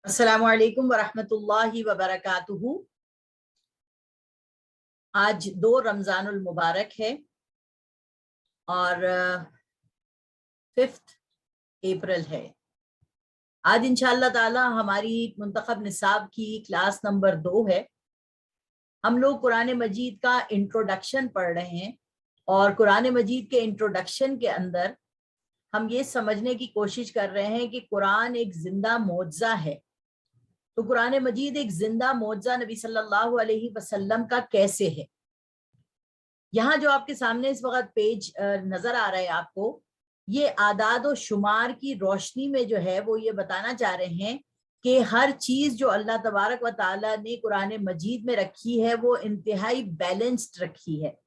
अस्सलामु अलैकुम वरहमतुल्लाहि वबरकातुहू। आज 2 रमज़ानुल मुबारक है और 5 अप्रैल है। आज इंशाअल्लाह ताला हमारी मुंतखब निसाब की क्लास नंबर 2 है। हम लोग कुरान मजीद का इंट्रोडक्शन पढ़ रहे हैं और कुरान मजीद के इंट्रोडक्शन के अंदर हम ये समझने की कोशिश कर रहे हैं कि कुरान एक जिंदा मौजज़ा है। तो कुरान मजीद एक जिंदा मौजज़ा नबी सल्लल्लाहु अलैहि वसल्लम का कैसे है। यहाँ जो आपके सामने इस वक्त पेज नजर आ रहा है आपको, ये आदाद और शुमार की रोशनी में जो है वो ये बताना चाह रहे हैं कि हर चीज जो अल्लाह तबारक व ताला ने कुरान मजीद में रखी है वो इंतहाई बैलेंस्ड रखी है।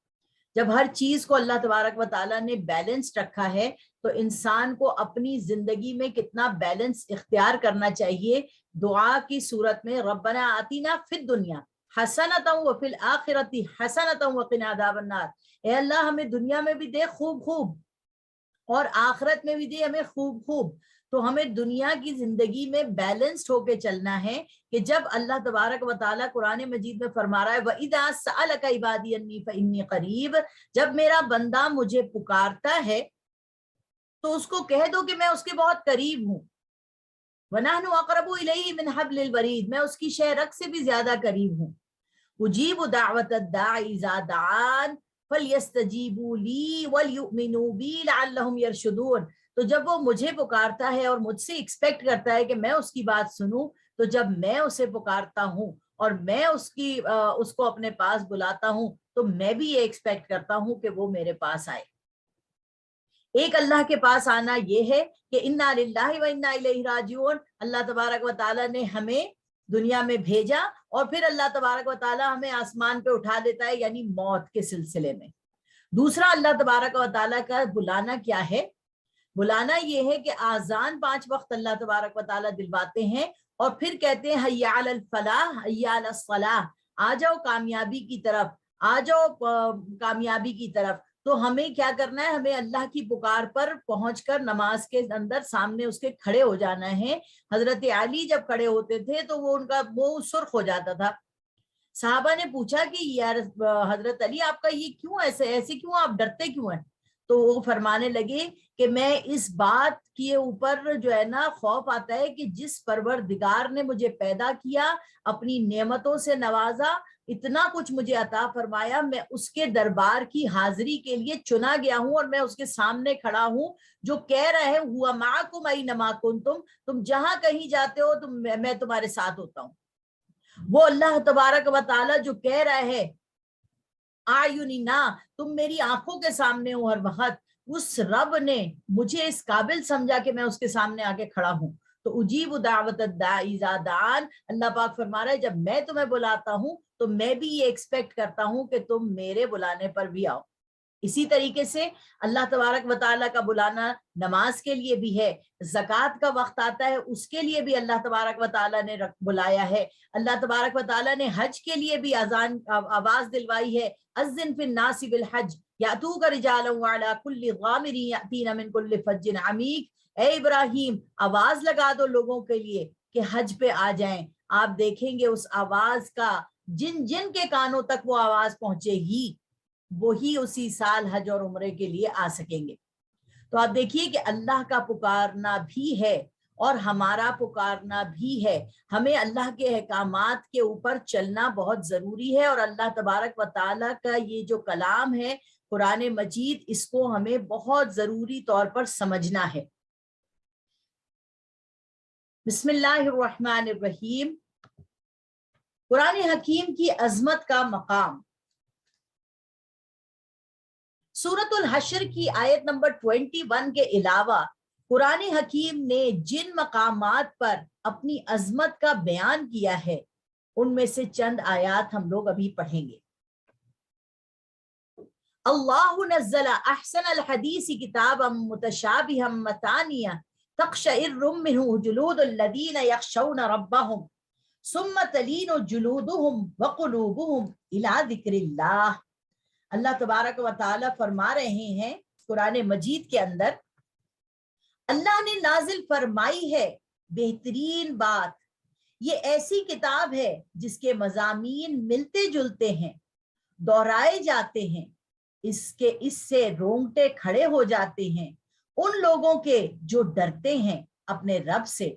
जब हर चीज को अल्लाह तबारक व ताला ने बैलेंस्ड रखा है तो इंसान को अपनी जिंदगी में कितना बैलेंस इख्तियार करना चाहिए। दुआ की सूरत में रब्बना आतीना फिद दुनिया हसनतम व फिल आखिरती हसनतम व क़िना अज़ाबन्नार। ए अल्लाह हमें दुनिया में भी दे खूब खूब और आखिरत में भी दे हमें खूब खूब। तो हमें दुनिया की जिंदगी में बैलेंस्ड होके चलना है कि जब अल्लाह तबारक व ताला कुरान मजीद में फरमा रहा है वइज़ा सअलका इबादी अन्नी फइन्नी क़रीब, जब मेरा बंदा मुझे पुकारता है तो उसको कह दो कि मैं उसके बहुत करीब हूँ। वनहनु अक़रबु इलैहि मिन हब्लिल वरीद, मैं उसकी शहरक से भी ज्यादा करीब हूँ। उजीबु दाअवतद दाई इज़ा दान फलयस्तजीबू ली वलयुमिनू बी लअल्लहुम यरशुदून। तो जब वो मुझे पुकारता है और मुझसे एक्सपेक्ट करता है कि मैं उसकी बात सुनूं, तो जब मैं उसे पुकारता हूं और मैं उसको अपने पास बुलाता हूं तो मैं भी ये एक्सपेक्ट करता हूं कि वो मेरे पास आए। एक अल्लाह के पास आना ये है कि इन्ना लिल्लाहि व इन्ना इलैहि राजिऊन। अल्लाह तबारक व ताला ने हमें दुनिया में भेजा और फिर अल्लाह तबारक व ताला हमें आसमान पे उठा देता है, यानी मौत के सिलसिले में। दूसरा अल्लाह तबारक व ताला का बुलाना क्या है? बुलाना ये है कि आजान 5 वक्त अल्लाह तबारक व ताला दिलवाते हैं और फिर कहते हैं हय्या अलल फलाह हय्या अलस सलाह, आ जाओ कामयाबी की तरफ, आ जाओ कामयाबी की तरफ। तो हमें क्या करना है? हमें अल्लाह की पुकार पर पहुंचकर नमाज के अंदर सामने उसके खड़े हो जाना है। हजरत अली जब खड़े होते थे तो वो सुर्ख हो जाता था। साहबा ने पूछा कि यार हजरत अली आपका ये क्यों ऐसे क्यों, आप डरते क्यों हैं? तो वो फरमाने लगे कि मैं इस बात के ऊपर जो है ना खौफ आता है कि जिस परवरदिगार ने मुझे पैदा किया, अपनी नेमतों से नवाजा, इतना कुछ मुझे अता फरमाया, मैं उसके दरबार की हाजिरी के लिए चुना गया हूं और मैं उसके सामने खड़ा हूं जो कह रहा है हुआ माकुम ऐनमा कुंतुम, तुम जहां कहीं जाते हो तुम मैं तुम्हारे साथ होता हूं। वो अल्लाह तबारक व ताला जो कह रहा है आयुनी ना, तुम मेरी आंखों के सामने हो हर वक्त, उस रब ने मुझे इस काबिल समझा कि मैं उसके सामने आके खड़ा हूं। तो उजीब दावत दाई इज़ा दान, अल्लाह पाक फरमा रहा है जब मैं तुम्हें बुलाता हूं तो मैं भी ये एक्सपेक्ट करता हूं कि तुम मेरे बुलाने पर भी आओ। इसी तरीके से अल्लाह तबारक व ताला का बुलाना नमाज के लिए भी है। ज़कात का वक्त आता है उसके लिए भी अल्लाह तबारक व ताला ने बुलाया है। अल्लाह तबारक व ताला ने हज के लिए भी आवाज दिलवाई है, अज़्ज़िन फिन नासि बिल हज यातूका रिजालन व अला कुल्ली ज़ामिरिन यातीना मिन कुल्ली फज्जिन अमीक। ए इब्राहिम, आवाज लगा दो लोगों के लिए कि हज पे आ जाएं। आप देखेंगे उस आवाज का जिन जिन के कानों तक वो आवाज पहुंचेगी वही उसी साल हज और उम्रे के लिए आ सकेंगे। तो आप देखिए कि अल्लाह का पुकारना भी है और हमारा पुकारना भी है। हमें अल्लाह के अहकामात के ऊपर चलना बहुत जरूरी है और अल्लाह तबारक व ताला का ये जो कलाम है कुरान मजीद, इसको हमें बहुत जरूरी तौर पर समझना है। बिस्मिल्लाहिर्रहमानिर्रहीम। कुरान हकीम की अजमत का मकाम। सूरतुल हश्र की आयत नंबर 21 के अलावा कुरान हकीम ने जिन मकामात पर अपनी अजमत का बयान किया है उनमें से चंद आयात हम लोग अभी पढ़ेंगे। अल्लाहु नज़्ज़ला अहसनल हदीसी किताबम मुतशाबिहम मतानिया तक़शइर्रु मिन्हु जुलूदुल लदीना यख़शौना रब्बहुम सुम्मा तलीनु जुलूदुहुम व क़ुलूबुहुम इला ज़िक्रिल्लाह। अल्लाह तबारक व ताला फरमा रहे हैं कुरान मजीद के अंदर, अल्लाह ने नाजिल फरमाई है बेहतरीन बात یہ ایسی کتاب ہے جس کے مضامین ملتے جلتے ہیں، دہرائے جاتے ہیں، اس سے رونگٹے کھڑے ہو جاتے ہیں ان لوگوں کے جو ڈرتے ہیں اپنے رب سے،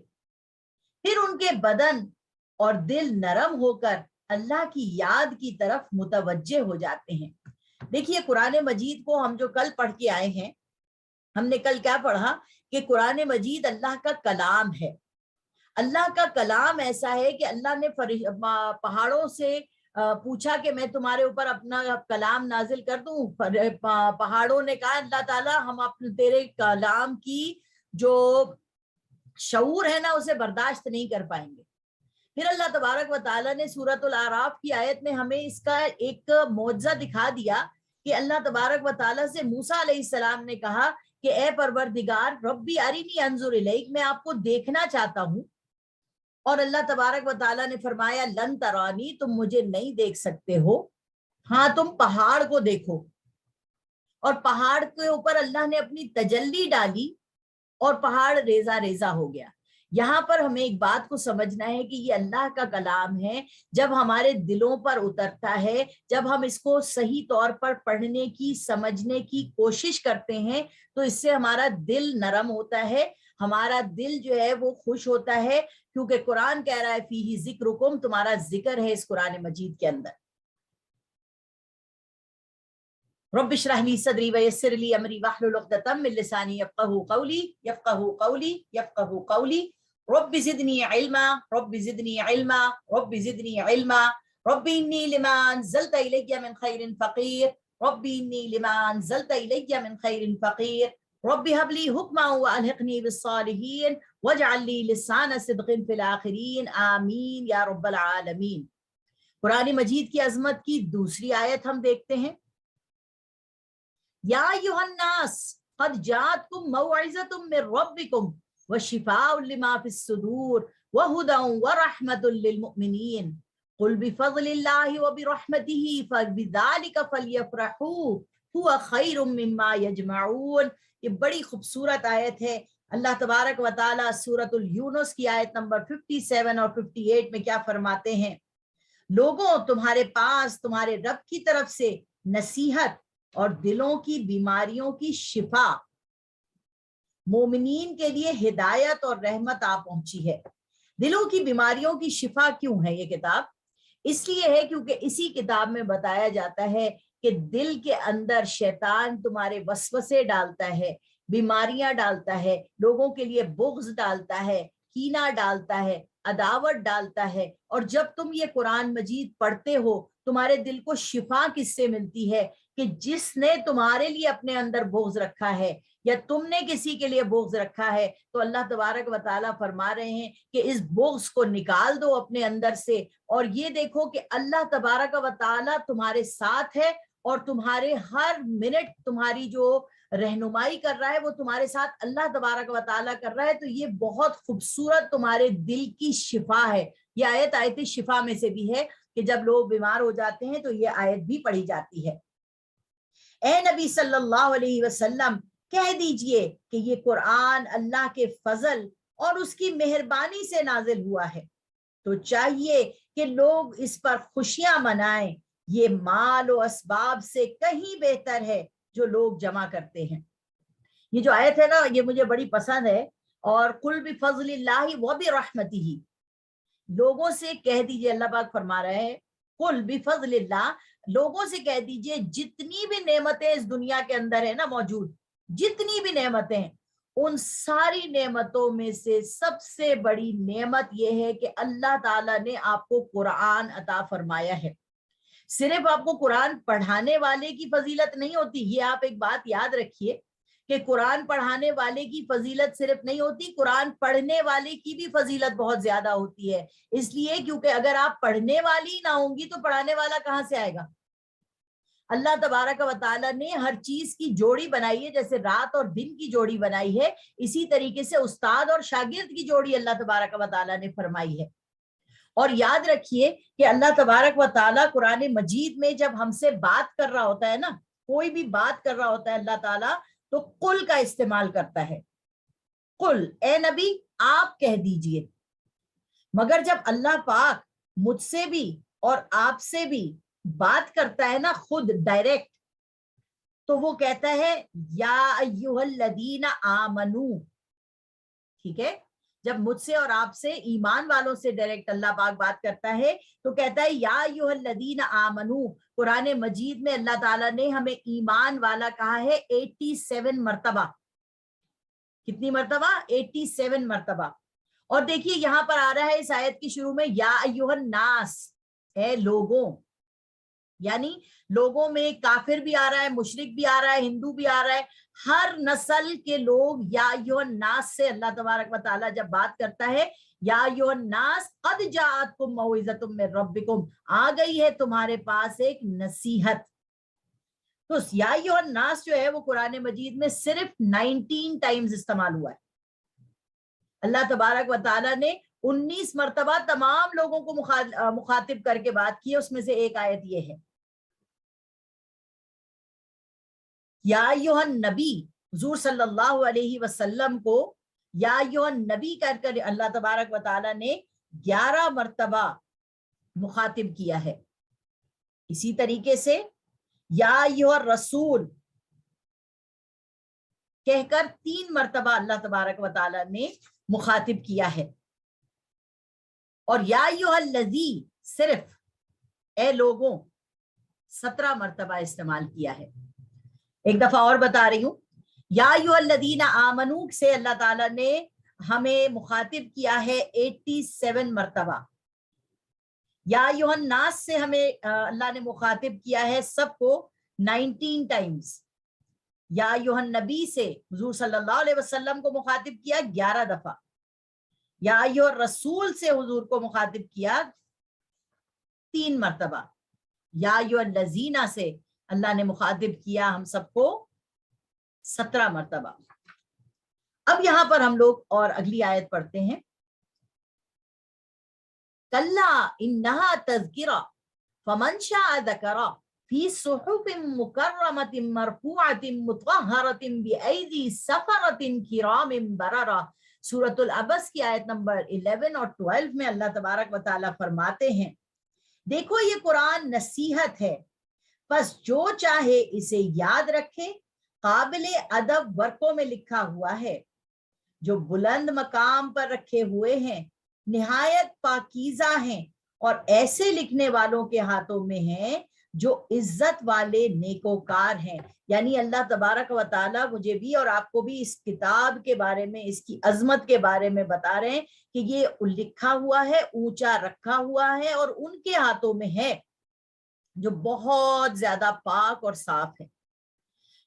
پھر ان کے بدن اور دل نرم ہو کر اللہ کی یاد کی طرف متوجہ ہو جاتے ہیں۔ دیکھیے قرآن مجید کو ہم جو کل پڑھ کے آئے ہیں، ہم نے کل کیا پڑھا کہ قرآن مجید اللہ کا کلام ہے۔ اللہ کا کلام ایسا ہے کہ اللہ نے پہاڑوں سے پوچھا کہ میں تمہارے اوپر اپنا کلام نازل کر دوں، پہاڑوں نے کہا اللہ تعالیٰ ہم تیرے کلام کی جو شعور ہے نا اسے برداشت نہیں کر پائیں گے۔ پھر اللہ تبارک و تعالیٰ نے سورۃ الاعراف کی آیت میں ہمیں اس کا ایک معجزہ دکھا دیا کہ اللہ تبارک و تعالیٰ سے موسیٰ علیہ السلام نے کہا کہ اے پروردگار ربی ارینی انظر الیک، میں آپ کو دیکھنا چاہتا ہوں، اور اللہ تبارک و تعالیٰ نے فرمایا لن ترانی، تم مجھے نہیں دیکھ سکتے ہو، ہاں تم پہاڑ کو دیکھو۔ اور پہاڑ کے اوپر اللہ نے اپنی تجلی ڈالی اور پہاڑ ریزہ ریزہ ہو گیا۔ یہاں پر ہمیں ایک بات کو سمجھنا ہے کہ یہ اللہ کا کلام ہے، جب ہمارے دلوں پر اترتا ہے، جب ہم اس کو صحیح طور پر پڑھنے کی سمجھنے کی کوشش کرتے ہیں تو اس سے ہمارا دل نرم ہوتا ہے، ہمارا دل جو ہے وہ خوش ہوتا ہے، کیونکہ قرآن کہہ رہا ہے فیہ ذکرکم، تمہارا ذکر ہے اس قرآن مجید کے اندر۔ رب اشرح لي صدري ويسر لي امري واحلل عقدة من لساني يفقهوا قولي رب زدني علما رب زدني علما رب زدني علما رب اني لما انزلت الي من خير فقير رب اني لما انزلت الي من خير فقير رب هب لي حكما والحقني بالصالحين واجعل لي لسان صدق في الاخرين آمین یا رب العالمین۔ قرآن مجید کی عظمت کی دوسری آیت ہم دیکھتے ہیں، یا ایھا الناس قد جاءتکم موعظۃ من ربکم وشفاء لما فی الصدور وہدی ورحمۃ للمؤمنین قل بفضل اللہ وبرحمتہ فبذلک فلیفرحوا ھو خیر مما یجمعون۔ یہ بڑی خوبصورت آیت ہے۔ اللہ تبارک و تعالیٰ سورۃ یونس کی آیت نمبر 57 اور 58 میں کیا فرماتے ہیں؟ لوگوں تمہارے پاس تمہارے رب کی طرف سے نصیحت اور دلوں کی بیماریوں کی شفا، مومنین کے لیے ہدایت اور رحمت آ پہنچی ہے۔ دلوں کی بیماریوں کی شفا کیوں ہے یہ کتاب؟ اس لیے ہے کیونکہ اسی کتاب میں بتایا جاتا ہے کہ دل کے اندر شیطان تمہارے وسوسے ڈالتا ہے، بیماریاں ڈالتا ہے، لوگوں کے لیے بغض ڈالتا ہے، کینہ ڈالتا ہے، عداوت ڈالتا ہے، اور جب تم یہ قرآن مجید پڑھتے ہو تمہارے دل کو شفا کس سے ملتی ہے؟ کہ جس نے تمہارے لیے اپنے اندر بغض رکھا ہے یا تم نے کسی کے لیے بغض رکھا ہے تو اللہ تبارک و تعالیٰ فرما رہے ہیں کہ اس بغض کو نکال دو اپنے اندر سے، اور یہ دیکھو کہ اللہ تبارک و تعالیٰ تمہارے ساتھ ہے اور تمہارے ہر منٹ تمہاری جو رہنمائی کر رہا ہے وہ تمہارے ساتھ اللہ تبارک و تعالیٰ کر رہا ہے۔ تو یہ بہت خوبصورت تمہارے دل کی شفا ہے۔ یہ آیت شفا میں سے بھی ہے کہ جب لوگ بیمار ہو جاتے ہیں تو یہ آیت بھی پڑھی جاتی ہے۔ اے نبی صلی اللہ علیہ وسلم کہہ دیجئے کہ یہ قرآن اللہ کے فضل اور اس کی مہربانی سے نازل ہوا ہے، تو چاہیے کہ لوگ اس پر خوشیاں منائیں، یہ مال و اسباب سے کہیں بہتر ہے جو لوگ جمع کرتے ہیں۔ یہ جو آیت ہے نا یہ مجھے بڑی پسند ہے، اور قل بفضل اللہ وبرحمتہ، لوگوں سے کہہ دیجئے، اللہ پاک فرما رہے ہیں قل بفضل اللہ، لوگوں سے کہہ دیجئے جتنی بھی نعمتیں اس دنیا کے اندر ہے نا موجود، جتنی بھی نعمتیں، ان ساری نعمتوں میں سے سب سے بڑی نعمت یہ ہے کہ اللہ تعالیٰ نے آپ کو قرآن عطا فرمایا ہے۔ صرف آپ کو قرآن پڑھانے والے کی فضیلت نہیں ہوتی، یہ آپ ایک بات یاد رکھیے کہ قرآن پڑھانے والے کی فضیلت صرف نہیں ہوتی، قرآن پڑھنے والے کی بھی فضیلت بہت زیادہ ہوتی ہے۔ اس لیے کیونکہ اگر آپ پڑھنے والی نہ ہوں گی تو پڑھانے والا کہاں سے آئے گا؟ اللہ تبارک و تعالیٰ نے ہر چیز کی جوڑی بنائی ہے، جیسے رات اور دن کی جوڑی بنائی ہے، اسی طریقے سے استاد اور شاگرد کی جوڑی اللہ تبارک و تعالیٰ نے فرمائی ہے۔ اور یاد رکھیے کہ اللہ تبارک و تعالیٰ قرآن مجید میں جب ہم سے بات کر رہا ہوتا ہے نا، کوئی بھی بات کر رہا ہوتا ہے اللہ تعالیٰ تو قل کا استعمال کرتا ہے۔ قل، اے نبی آپ کہہ دیجئے، मगर जब अल्लाह पाक मुझसे भी और आपसे भी बात करता है ना खुद डायरेक्ट, तो वो कहता है या अय्युहल्लदीना आमनू, ठीक है। जब मुझसे और आपसे ईमान वालों से डायरेक्ट अल्लाह पाक बात करता है तो कहता है या अय्युहल्लदीना आमनू। कुरान मजीद में अल्लाह ताला ने हमें ईमान वाला कहा है 87 मर्तबा। कितनी मर्तबा? 87 मर्तबा। और देखिए यहां पर आ रहा है इस आयत की शुरू में या अय्युहन नास, है लोगों, यानी लोगों में काफिर भी आ रहा है, मुशरिक भी आ रहा है, हिंदू भी आ रहा है, हर नस्ल के लोग या अय्युहन नास से अल्लाह तबारक व तआला जब बात करता है या अय्युहन नास कद जाअतकुम मौइज़तुम मिन रब्बिकुम, आ गई है तुम्हारे पास एक नसीहत। तो या अय्युहन नास जो है वो कुरान मजीद में सिर्फ 19 टाइम्स इस्तेमाल हुआ है। अल्लाह तबारक व तआला ने 19 मर्तबा तमाम लोगों को मुखातिब करके बात की है। उसमें से एक आयत ये है या अय्युहन नबी, हुजूर सल्लल्लाहु अलैहि वसल्लम को या अय्युहन नबी कहकर अल्लाह तबारक व तआला ने 11 मर्तबा मुखातिब किया है। इसी तरीके से या अय्युहर रसूल कहकर 3 मर्तबा अल्लाह तबारक व तआला ने मुखातिब किया है। और या अय्युहल्लज़ी सिर्फ ए लोगों 17 मर्तबा इस्तेमाल किया है। एक दफा और बता रही हूं, या अय्युहल्लज़ीना आमनू से अल्लाह ताला ने हमें मुखातिब किया है 87 मर्तबा। या अय्युहन नास से हमें अल्लाह ने मुखातिब किया है सबको 19 टाइम्स। या अय्युहन नबी से हुजूर सल्लल्लाहु अलैहि वसल्लम को मुखातिब किया 11 दफा। या अय्युहर रसूल से हुजूर को मुखातिब किया 3 मर्तबा। या अय्युहल्लज़ीना से अल्लाह ने मुखातिब किया हम सबको 17 मर्तबा। अब यहां पर हम लोग और अगली आयत पढ़ते हैं, कल्ला इन्नहा तज़किरा फमन शाअ ज़करा फी सुहुफिन मुकर्रमतिन मरफूअतिन मुतहहरतिन बिअयदी सफरतिन किरामिन बररा। सूरतुल अबस की आयत नंबर 11 और 12 में अल्लाह तबारक व तआला फरमाते हैं, देखो ये कुरान नसीहत है, बस जो चाहे इसे याद रखे, काबिले अदब वर्कों में लिखा हुआ है, जो बुलंद मकाम पर रखे हुए हैं, निहायत पाकीज़ा हैं, और ऐसे लिखने वालों के हाथों में हैं जो इज्जत वाले नेकोकार हैं। यानी अल्लाह तबारक व तआला मुझे भी और आपको भी इस किताब के बारे में, इसकी अजमत के बारे में बता रहे हैं कि ये लिखा हुआ है, ऊंचा रखा हुआ है, और उनके हाथों में है जो बहुत ज्यादा पाक और साफ है।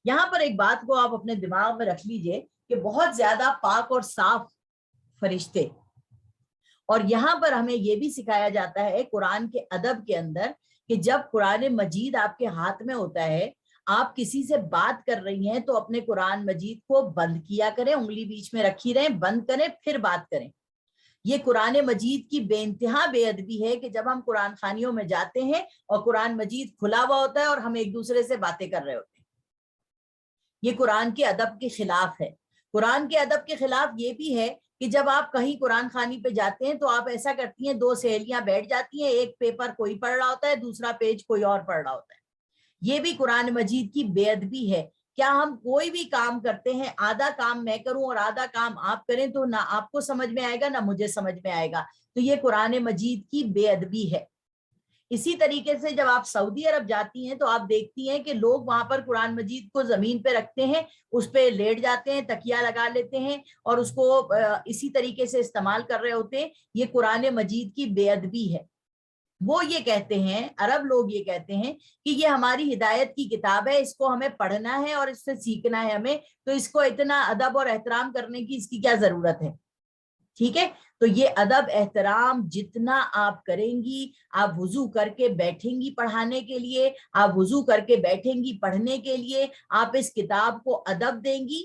यहां पर एक बात को आप अपने दिमाग में रख लीजिए कि बहुत ज्यादा पाक और साफ फरिश्ते, और यहाँ पर हमें यह भी सिखाया जाता है कुरान के अदब के अंदर कि जब कुरान मजीद आपके हाथ में होता है, आप किसी से बात कर रही हैं तो अपने कुरान मजीद को बंद किया करें, उंगली बीच में रखी रहें, बंद करें, फिर बात करें। ये कुरान मजीद की बेइंतहा बेअदबी है कि जब हम कुरान खानियों में जाते हैं और कुरान मजीद खुला हुआ होता है और हम एक दूसरे से बातें कर रहे होते हैं, ये कुरान के अदब के खिलाफ है। कुरान के अदब के खिलाफ ये भी है कि जब आप कहीं कुरान खानी पे जाते हैं तो आप ऐसा करती हैं, 2 सहेलियां बैठ जाती हैं, एक पेपर कोई पढ़ रहा होता है, दूसरा पेज कोई और पढ़ रहा होता है। ये भी कुरान मजीद की बेअदबी है। क्या हम कोई भी काम करते हैं, आधा काम मैं करूं और आधा काम आप करें, तो ना आपको समझ में आएगा ना मुझे समझ में आएगा। तो ये कुरान मजीद की बेअदबी है। इसी तरीके से जब आप सऊदी अरब जाती हैं तो आप देखती हैं कि लोग वहां पर कुरान मजीद को जमीन पे रखते हैं, उस पे लेट जाते हैं, तकिया लगा लेते हैं और उसको इसी तरीके से इस्तेमाल कर रहे होते हैं। ये कुरान मजीद की बेअदबी है। वो ये कहते हैं, अरब लोग ये कहते हैं कि ये हमारी हिदायत की किताब है, इसको हमें पढ़ना है और इससे सीखना है हमें, तो इसको इतना अदब और एहतराम करने की इसकी क्या जरूरत है। ठीक है, तो ये अदब एहतराम जितना आप करेंगी, आप वुजू करके बैठेंगी पढ़ाने के लिए, आप वुजू करके बैठेंगी पढ़ने के लिए, आप इस किताब को अदब देंगी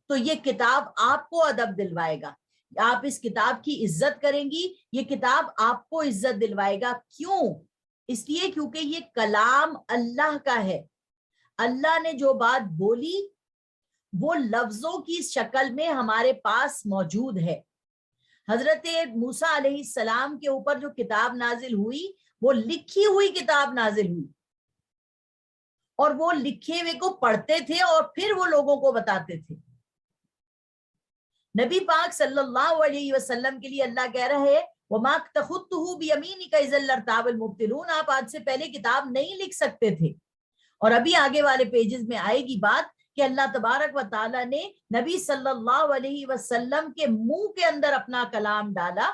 तो ये किताब आपको अदब दिलवाएगा। आप इस किताब की इज्जत करेंगी, ये किताब आपको इज्जत दिलवाएगा। क्यों? इसलिए क्योंकि ये कलाम अल्लाह का है। अल्लाह ने जो बात बोली वो लफ्जों की शक्ल में हमारे पास मौजूद है। حضرت موسیٰ علیہ السلام کے اوپر جو کتاب نازل ہوئی وہ لکھی ہوئی کتاب نازل ہوئی، اور وہ لکھے ہوئے کو پڑھتے تھے اور پھر وہ لوگوں کو بتاتے تھے۔ نبی پاک صلی اللہ علیہ وسلم کے لیے اللہ کہہ رہا ہے وَمَا تَخُطُّهُ بِيَمِينِكَ إِذًا لَارْتَابَ الْمُبْطِلُونَ، آپ آج سے پہلے کتاب نہیں لکھ سکتے تھے۔ اور ابھی آگے والے پیجز میں آئے گی بات کہ اللہ تبارک و تعالیٰ نے نبی صلی اللہ علیہ وسلم کے منہ کے اندر اپنا کلام ڈالا،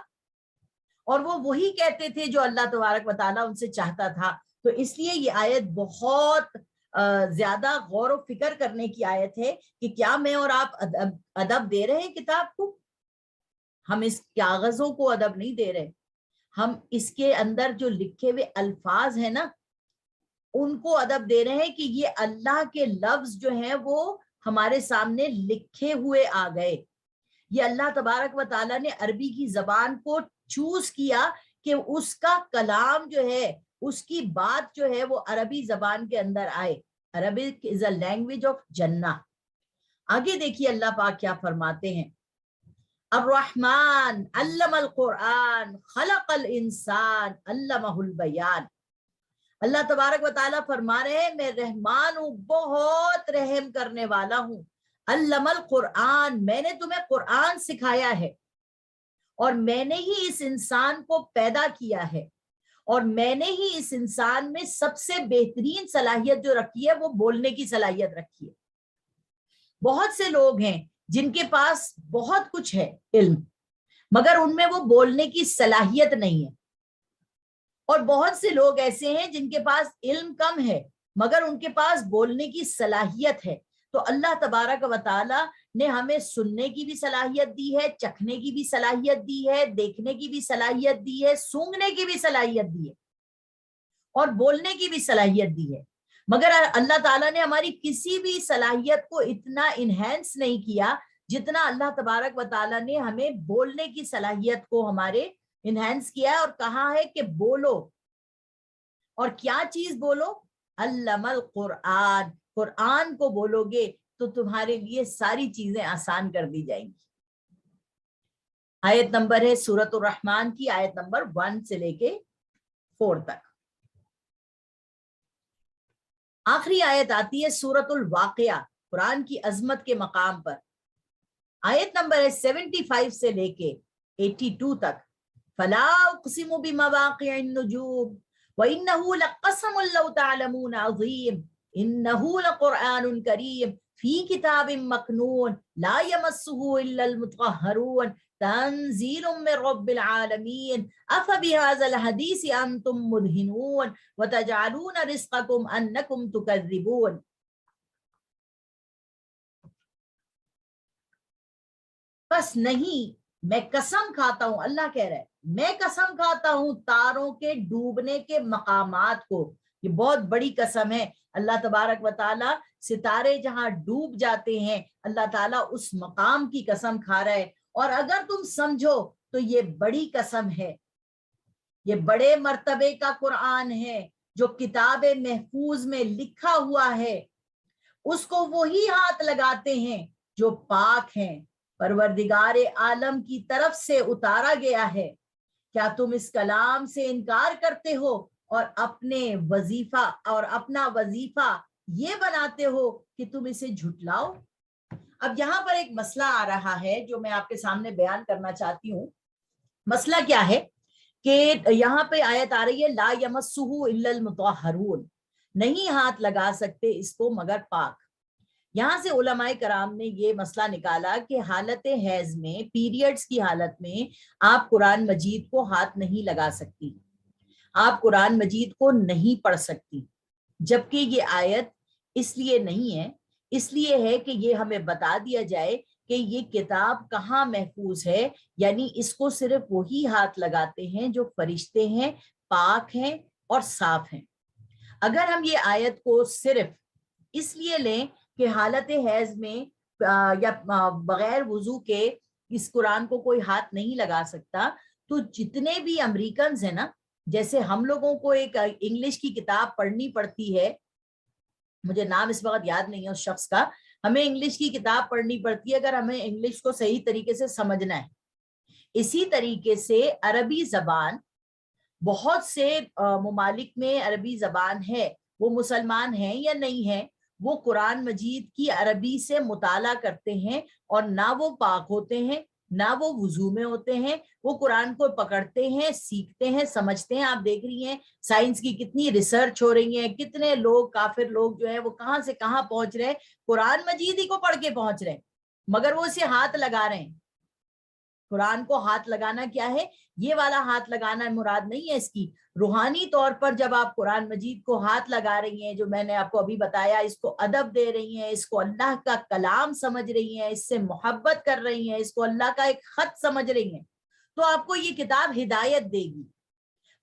اور وہ وہی کہتے تھے جو اللہ تبارک و تعالیٰ ان سے چاہتا تھا۔ تو اس لیے یہ آیت بہت زیادہ غور و فکر کرنے کی آیت ہے کہ کیا میں اور آپ ادب دے رہے ہیں کتاب کو؟ ہم اس کاغذوں کو ادب نہیں دے رہے، ہم اس کے اندر جو لکھے ہوئے الفاظ ہیں نا ان کو ادب دے رہے ہیں کہ یہ اللہ کے لفظ جو ہیں وہ ہمارے سامنے لکھے ہوئے آ گئے۔ یہ اللہ تبارک و تعالیٰ نے عربی کی زبان کو چوز کیا کہ اس کا کلام جو ہے، اس کی بات جو ہے وہ عربی زبان کے اندر آئے۔ Arabic is a language of جنہ۔ آگے دیکھیے اللہ پاک کیا فرماتے ہیں، الرحمن علم القرآن خلق الانسان علمہ البیان۔ اللہ تبارک و تعالیٰ فرما رہے ہیں میں رحمان ہوں، بہت رحم کرنے والا ہوں۔ علم القرآن، میں نے تمہیں قرآن سکھایا ہے، اور میں نے ہی اس انسان کو پیدا کیا ہے، اور میں نے ہی اس انسان میں سب سے بہترین صلاحیت جو رکھی ہے وہ بولنے کی صلاحیت رکھی ہے۔ بہت سے لوگ ہیں جن کے پاس بہت کچھ ہے علم، مگر ان میں وہ بولنے کی صلاحیت نہیں ہے، اور بہت سے لوگ ایسے ہیں جن کے پاس علم کم ہے مگر ان کے پاس بولنے کی صلاحیت ہے۔ تو اللہ تبارک و تعالی نے ہمیں سننے کی بھی صلاحیت دی ہے، چکھنے کی بھی صلاحیت دی ہے، دیکھنے کی بھی صلاحیت دی ہے، سونگھنے کی بھی صلاحیت دی ہے، اور بولنے کی بھی صلاحیت دی ہے، مگر اللہ تعالیٰ نے ہماری کسی بھی صلاحیت کو اتنا انہینس نہیں کیا جتنا اللہ تبارک و تعالیٰ نے ہمیں بولنے کی صلاحیت کو ہمارے انہینس کیا ہے، اور کہا ہے کہ بولو۔ اور کیا چیز بولو؟ علم القرآن، قرآن کو بولو گے تو تمہارے لیے ساری چیزیں آسان کر دی جائیں گی۔ آیت نمبر ہے سورۃ الرحمن کی، آیت نمبر 1 سے لے کے 4 تک۔ آخری آیت آتی ہے سورۃ الواقعہ، قرآن کی عظمت کے مقام پر۔ آیت نمبر ہے 75 سے لے کے 82 تک۔ فلا اقسم بمواقع النجوم وانه لقسم لو تعلمون عظیم انه لقرآن کریم فی کتاب مکنون لا یمسه الا المطہرون تنزیل من رب العالمین افبہذا الحدیث انتم مدہنون وتجعلون رزقکم انکم تکذبون۔ بس نہیں، میں قسم کھاتا ہوں، اللہ کہہ رہا ہے میں قسم کھاتا ہوں تاروں کے ڈوبنے کے مقامات کو۔ یہ بہت بڑی قسم ہے۔ اللہ تبارک و تعالیٰ ستارے جہاں ڈوب جاتے ہیں اللہ تعالیٰ اس مقام کی قسم کھا رہا ہے، اور اگر تم سمجھو تو یہ بڑی قسم ہے، یہ بڑے مرتبے کا قرآن ہے جو کتاب محفوظ میں لکھا ہوا ہے، اس کو وہی ہاتھ لگاتے ہیں جو پاک ہیں، پروردگار عالم کی طرف سے اتارا گیا ہے۔ کیا تم اس کلام سے انکار کرتے ہو اور اپنا وظیفہ یہ بناتے ہو کہ تم اسے جھٹلاؤ؟ اب یہاں پر ایک مسئلہ آ رہا ہے جو میں آپ کے سامنے بیان کرنا چاہتی ہوں۔ مسئلہ کیا ہے کہ یہاں پہ آیت آ رہی ہے لا یمسہ الا المطہرون، نہیں ہاتھ لگا سکتے اس کو مگر پاک۔ یہاں سے علماء کرام نے یہ مسئلہ نکالا کہ حالت حیض میں، پیریڈز کی حالت میں آپ قرآن مجید کو ہاتھ نہیں لگا سکتی، آپ قرآن مجید کو نہیں پڑھ سکتی، جبکہ یہ آیت اس لیے نہیں ہے، اس لیے ہے کہ یہ ہمیں بتا دیا جائے کہ یہ کتاب کہاں محفوظ ہے، یعنی اس کو صرف وہی ہاتھ لگاتے ہیں جو فرشتے ہیں، پاک ہیں اور صاف ہیں۔ اگر ہم یہ آیت کو صرف اس لیے لیں کہ حالت حیض میں یا بغیر وضو کے اس قرآن کو کوئی ہاتھ نہیں لگا سکتا، تو جتنے بھی امریکنز ہیں نا، جیسے ہم لوگوں کو ایک انگلش کی کتاب پڑھنی پڑتی ہے، مجھے نام اس وقت یاد نہیں ہے اس شخص کا، ہمیں انگلش کی کتاب پڑھنی پڑتی ہے اگر ہمیں انگلش کو صحیح طریقے سے سمجھنا ہے، اسی طریقے سے عربی زبان بہت سے ممالک میں عربی زبان ہے، وہ مسلمان ہیں یا نہیں ہیں، وہ قرآن مجید کی عربی سے مطالعہ کرتے ہیں اور نہ وہ پاک ہوتے ہیں نہ وہ وضو میں ہوتے ہیں، وہ قرآن کو پکڑتے ہیں، سیکھتے ہیں، سمجھتے ہیں۔ آپ دیکھ رہی ہیں سائنس کی کتنی ریسرچ ہو رہی ہے، کتنے لوگ کافر لوگ جو ہیں وہ کہاں سے کہاں پہنچ رہے ہیں، قرآن مجید ہی کو پڑھ کے پہنچ رہے ہیں، مگر وہ اسے ہاتھ لگا رہے ہیں۔ قرآن کو ہاتھ لگانا کیا ہے؟ یہ والا ہاتھ لگانا مراد نہیں ہے اس کی، روحانی طور پر جب آپ قرآن مجید کو ہاتھ لگا رہی ہیں، جو میں نے آپ کو ابھی بتایا، اس کو ادب دے رہی ہیں، اس کو اللہ کا کلام سمجھ رہی ہیں، اس سے محبت کر رہی ہیں، اس کو اللہ کا ایک خط سمجھ رہی ہیں، تو آپ کو یہ کتاب ہدایت دے گی۔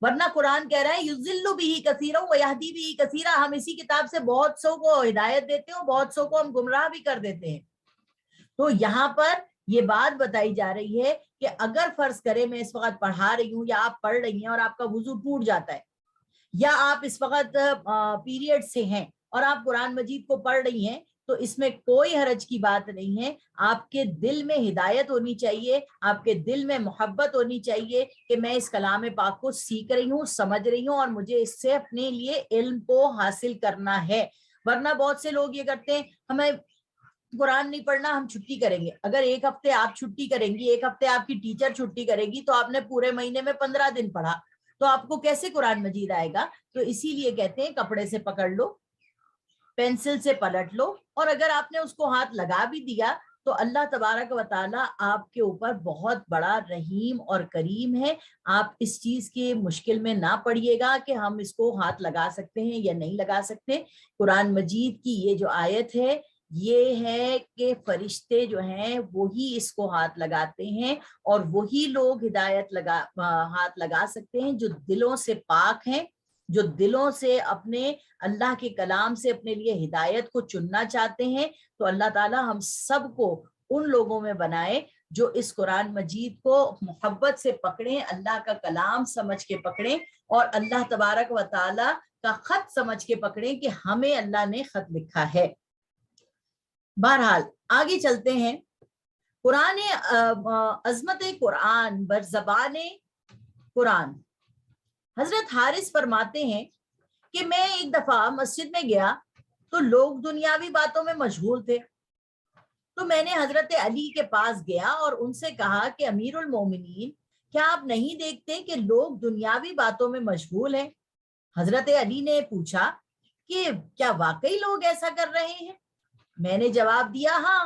ورنہ قرآن کہہ رہا ہے یضل بہ کثیرا ویہدی بہ کثیرا، ہم اسی کتاب سے بہت سو کو ہدایت دیتے ہیں، بہت سو کو ہم گمراہ بھی کر دیتے ہیں۔ تو یہاں پر یہ بات بتائی جا رہی ہے کہ اگر فرض کرے میں اس وقت پڑھا رہی ہوں یا آپ پڑھ رہی ہیں اور آپ کا وضو ٹوٹ جاتا ہے، یا آپ اس وقت پیریڈ سے ہیں اور آپ قرآن مجید کو پڑھ رہی ہیں، تو اس میں کوئی حرج کی بات نہیں ہے۔ آپ کے دل میں ہدایت ہونی چاہیے، آپ کے دل میں محبت ہونی چاہیے کہ میں اس کلام پاک کو سیکھ رہی ہوں، سمجھ رہی ہوں، اور مجھے اس سے اپنے لیے علم کو حاصل کرنا ہے۔ ورنہ بہت سے لوگ یہ کرتے ہیں ہمیں قرآن نہیں پڑھنا، ہم چھٹی کریں گے۔ اگر ایک ہفتے آپ چھٹی کریں گی، ایک ہفتے آپ کی ٹیچر چھٹی کرے گی، تو آپ نے پورے مہینے میں 15 دن پڑھا، تو آپ کو کیسے قرآن مجید آئے گا؟ تو اسی لیے کہتے ہیں کپڑے سے پکڑ لو، پینسل سے پلٹ لو، اور اگر آپ نے اس کو ہاتھ لگا بھی دیا تو اللہ تبارک و تعالیٰ آپ کے اوپر بہت بڑا رحیم اور کریم ہے۔ آپ اس چیز کی مشکل میں نہ پڑیے گا کہ ہم اس کو ہاتھ لگا سکتے ہیں یا نہیں لگا سکتے۔ قرآن مجید کی یہ جو آیت ہے یہ ہے کہ فرشتے جو ہیں وہی اس کو ہاتھ لگاتے ہیں، اور وہی لوگ ہاتھ لگا سکتے ہیں جو دلوں سے پاک ہیں، جو دلوں سے اپنے اللہ کے کلام سے اپنے لیے ہدایت کو چننا چاہتے ہیں۔ تو اللہ تعالیٰ ہم سب کو ان لوگوں میں بنائے جو اس قرآن مجید کو محبت سے پکڑیں، اللہ کا کلام سمجھ کے پکڑیں، اور اللہ تبارک و تعالیٰ کا خط سمجھ کے پکڑیں کہ ہمیں اللہ نے خط لکھا ہے۔ بہرحال آگے چلتے ہیں۔ قرآن عظمت قرآن بر زبان قرآن، حضرت حارث فرماتے ہیں کہ میں ایک دفعہ مسجد میں گیا تو لوگ دنیاوی باتوں میں مشغول تھے، تو میں نے حضرت علی کے پاس گیا اور ان سے کہا کہ امیر المومنین، کیا آپ نہیں دیکھتے کہ لوگ دنیاوی باتوں میں مشغول ہیں؟ حضرت علی نے پوچھا کہ کیا واقعی لوگ ایسا کر رہے ہیں؟ میں نے جواب دیا ہاں۔